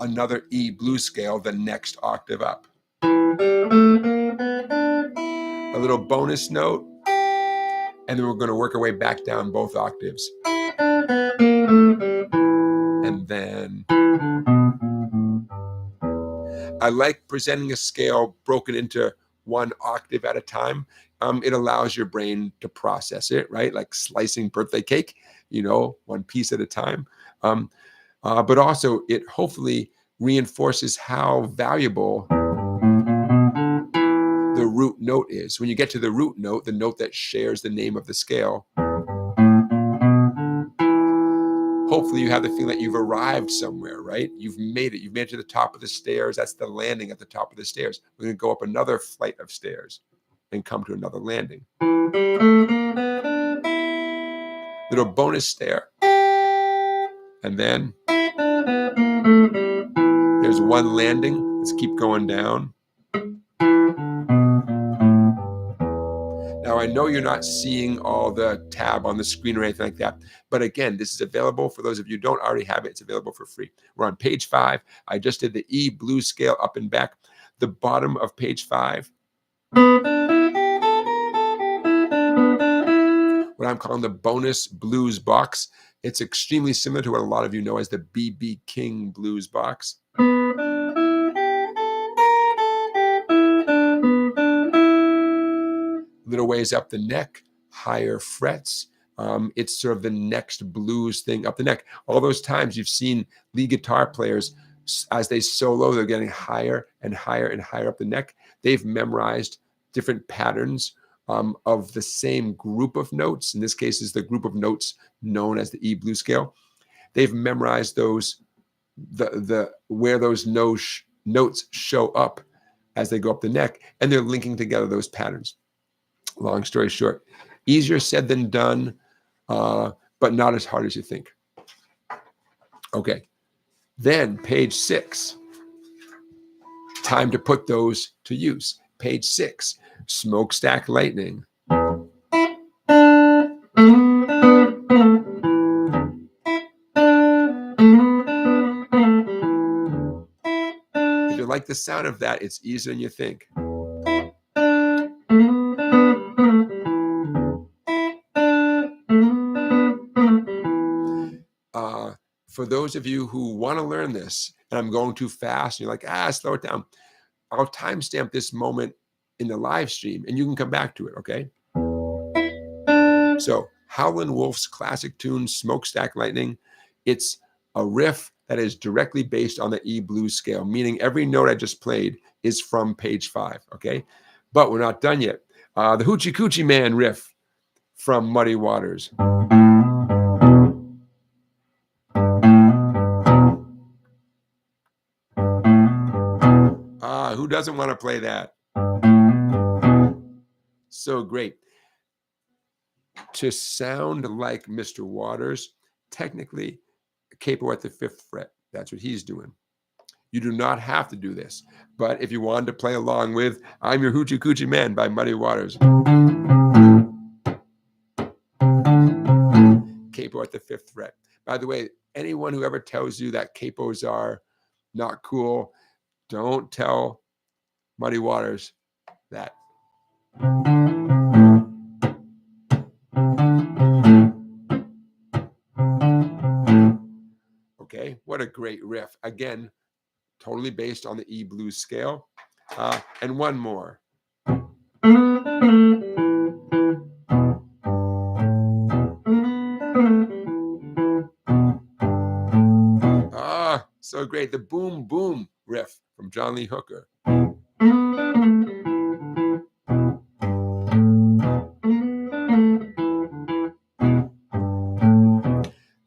another E blues scale, the next octave up. A little bonus note, and then we're going to work our way back down both octaves. And then I like presenting a scale broken into 1 octave at a time. It allows your brain to process it, right? Like slicing birthday cake, 1 piece at a time. But also it hopefully reinforces how valuable the root note is. When you get to the root note, the note that shares the name of the scale, hopefully you have the feeling that you've arrived somewhere, right? You've made it. You've made it to the top of the stairs. That's the landing at the top of the stairs. We're going to go up another flight of stairs and come to another landing. Little bonus stair. And then there's 1 landing. Let's keep going down. Now, I know you're not seeing all the tab on the screen or anything like that, but again, this is available for those of you who don't already have it. It's available for free. We're on page 5. I just did the E blues scale up and back. The bottom of page 5, what I'm calling the bonus blues box. It's extremely similar to what a lot of you know as the B.B. King blues box. Little ways up the neck, higher frets. It's sort of the next blues thing up the neck. All those times you've seen lead guitar players, as they solo, they're getting higher and higher and higher up the neck. They've memorized different patterns of the same group of notes. In this case, is the group of notes known as the E blues scale. They've memorized those, where those notes show up as they go up the neck, and they're linking together those patterns. Long story short, easier said than done, but not as hard as you think. Okay, then page 6. Time to put those to use. Page 6, Smokestack Lightning. If you like the sound of that, it's easier than you think. For those of you who want to learn this, and I'm going too fast, and you're like, slow it down. I'll timestamp this moment in the live stream, and you can come back to it, okay? So, Howlin' Wolf's classic tune, Smokestack Lightning. It's a riff that is directly based on the E blues scale, meaning every note I just played is from page 5, okay? But we're not done yet. The Hoochie Coochie Man riff from Muddy Waters. Who doesn't want to play that? So great. To sound like Mr. Waters, technically, capo at the 5th fret. That's what he's doing. You do not have to do this. But if you wanted to play along with I'm Your Hoochie Coochie Man by Muddy Waters, capo capo at the 5th fret. By the way, anyone who ever tells you that capos are not cool, don't tell Muddy Waters that. Okay, what a great riff. Again, totally based on the E blues scale. And one more. Ah, so great. The boom, boom riff from John Lee Hooker.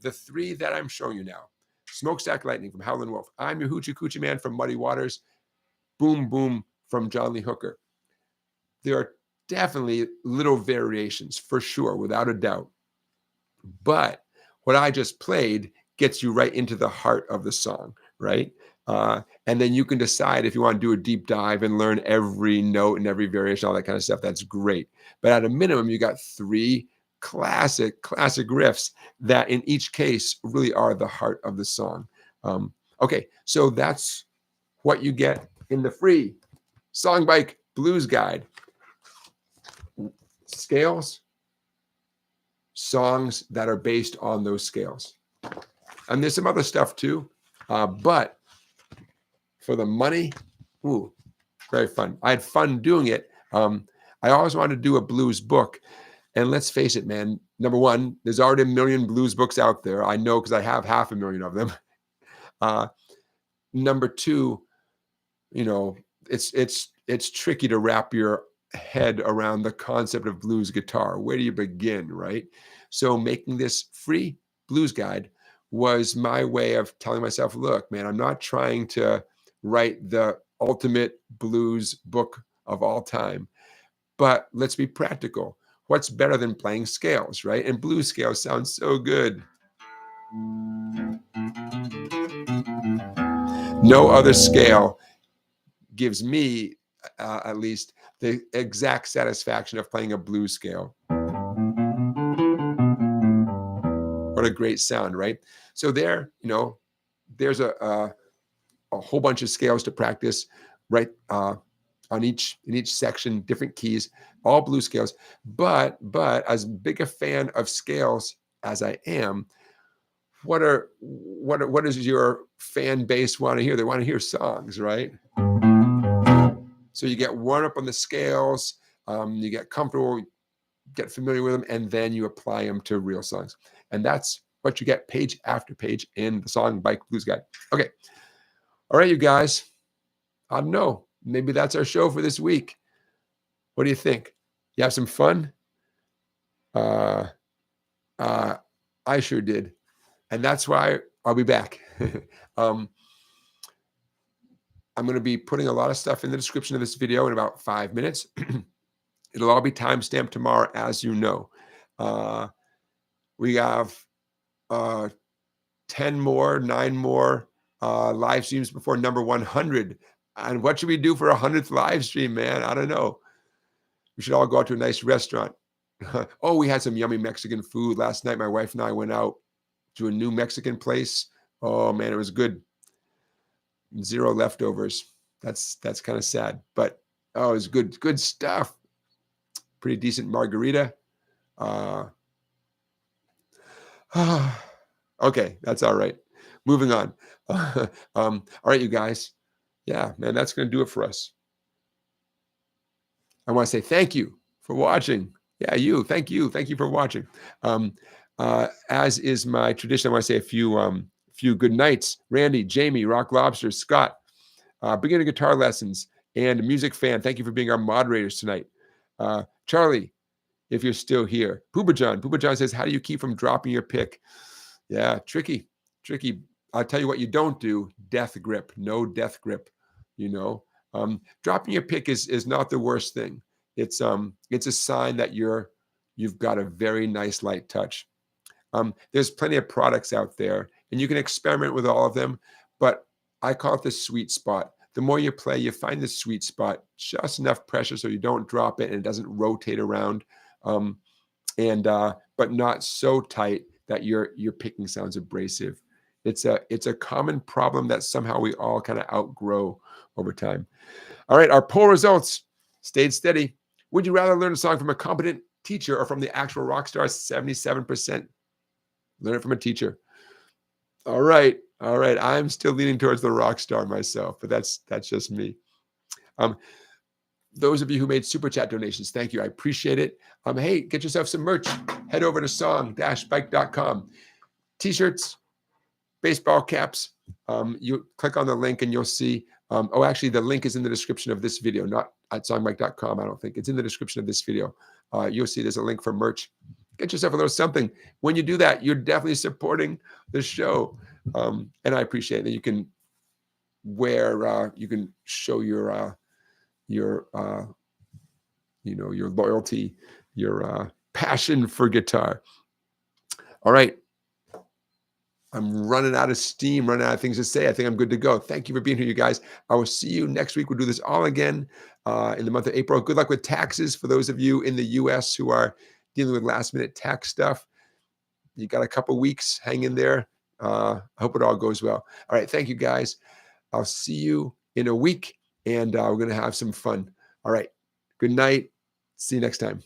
The 3 that I'm showing you now. Smokestack Lightning from Howlin' Wolf. I'm Your Hoochie Coochie Man from Muddy Waters. Boom, boom from John Lee Hooker. There are definitely little variations, for sure, without a doubt. But what I just played gets you right into the heart of the song, right? And then you can decide if you want to do a deep dive and learn every note and every variation, all that kind of stuff. That's great. But at a minimum, you got 3 classic riffs that in each case really are the heart of the song. Okay, so that's what you get in the free SongBike Blues Guide. Scales, songs that are based on those scales. And there's some other stuff too, but for the money, ooh, very fun. I had fun doing it. I always wanted to do a blues book. And let's face it, man, number one, there's already a million blues books out there. I know because I have 500,000 of them. Number two, you know, it's tricky to wrap your head around the concept of blues guitar. Where do you begin, right? So making this free blues guide was my way of telling myself, look, man, I'm not trying to write the ultimate blues book of all time, but let's be practical. What's better than playing scales, right? And blues scales sound so good. No other scale gives me, at least, the exact satisfaction of playing a blues scale. What a great sound, right? So there, you know, there's a whole bunch of scales to practice, right? In each section, different keys, all blues scales. But as big a fan of scales as I am, what does your fan base want to hear? They want to hear songs, right? So you get warm up on the scales, you get comfortable, get familiar with them, and then you apply them to real songs. And that's what you get page after page in the SongBike Blues Guide. Okay. All right, you guys. I don't know. Maybe that's our show for this week. What do you think? You have some fun? I sure did. And that's why I'll be back. I'm going to be putting a lot of stuff in the description of this video in about 5 minutes. It'll all be timestamped tomorrow, as you know. We have 9 more live streams before number 100. And what should we do for 100th live stream, man? I don't know. We should all go out to a nice restaurant. Oh, we had some yummy Mexican food last night. My wife and I went out to a new Mexican place. Oh man, it was good. 0 leftovers. That's kind of sad, but oh, it was good stuff. Pretty decent margarita. Okay, that's all right. Moving on. All right, you guys. Yeah, man, that's going to do it for us. I want to say thank you for watching. Yeah, thank you for watching. As is my tradition, I want to say a few good nights. Randy, Jamie, Rock Lobster, Scott, beginner guitar lessons, and music fan. Thank you for being our moderators tonight. Charlie, if you're still here. Pooba John says, how do you keep from dropping your pick? Yeah, tricky. I'll tell you what you don't do. Death grip. No death grip, you know. Dropping your pick is not the worst thing. It's a sign that you've got a very nice light touch. There's plenty of products out there, and you can experiment with all of them, but I call it the sweet spot. The more you play, you find the sweet spot, just enough pressure so you don't drop it and it doesn't rotate around, but not so tight that your picking sounds abrasive. It's a common problem that somehow we all kind of outgrow over time. All right, our poll results stayed steady. Would you rather learn a song from a competent teacher or from the actual rock star? 77%. Learn it from a teacher. All right. I'm still leaning towards the rock star myself, but that's just me. Those of you who made super chat donations, thank you. I appreciate it. Hey, get yourself some merch. Head over to song-bike.com. T-shirts, baseball caps. You click on the link and you'll see. Actually, the link is in the description of this video, not at songbike.com. I don't think it's in the description of this video. You'll see there's a link for merch. Get yourself a little something. When you do that, you're definitely supporting the show, and I appreciate that. You can wear, you can show your loyalty, your passion for guitar. All right. I'm running out of steam, running out of things to say. I think I'm good to go. Thank you for being here, you guys. I will see you next week. We'll do this all again in the month of April. Good luck with taxes for those of you in the U.S. who are dealing with last-minute tax stuff. You got a couple weeks. Hang in there. I hope it all goes well. All right. Thank you, guys. I'll see you in a week, and we're going to have some fun. All right. Good night. See you next time.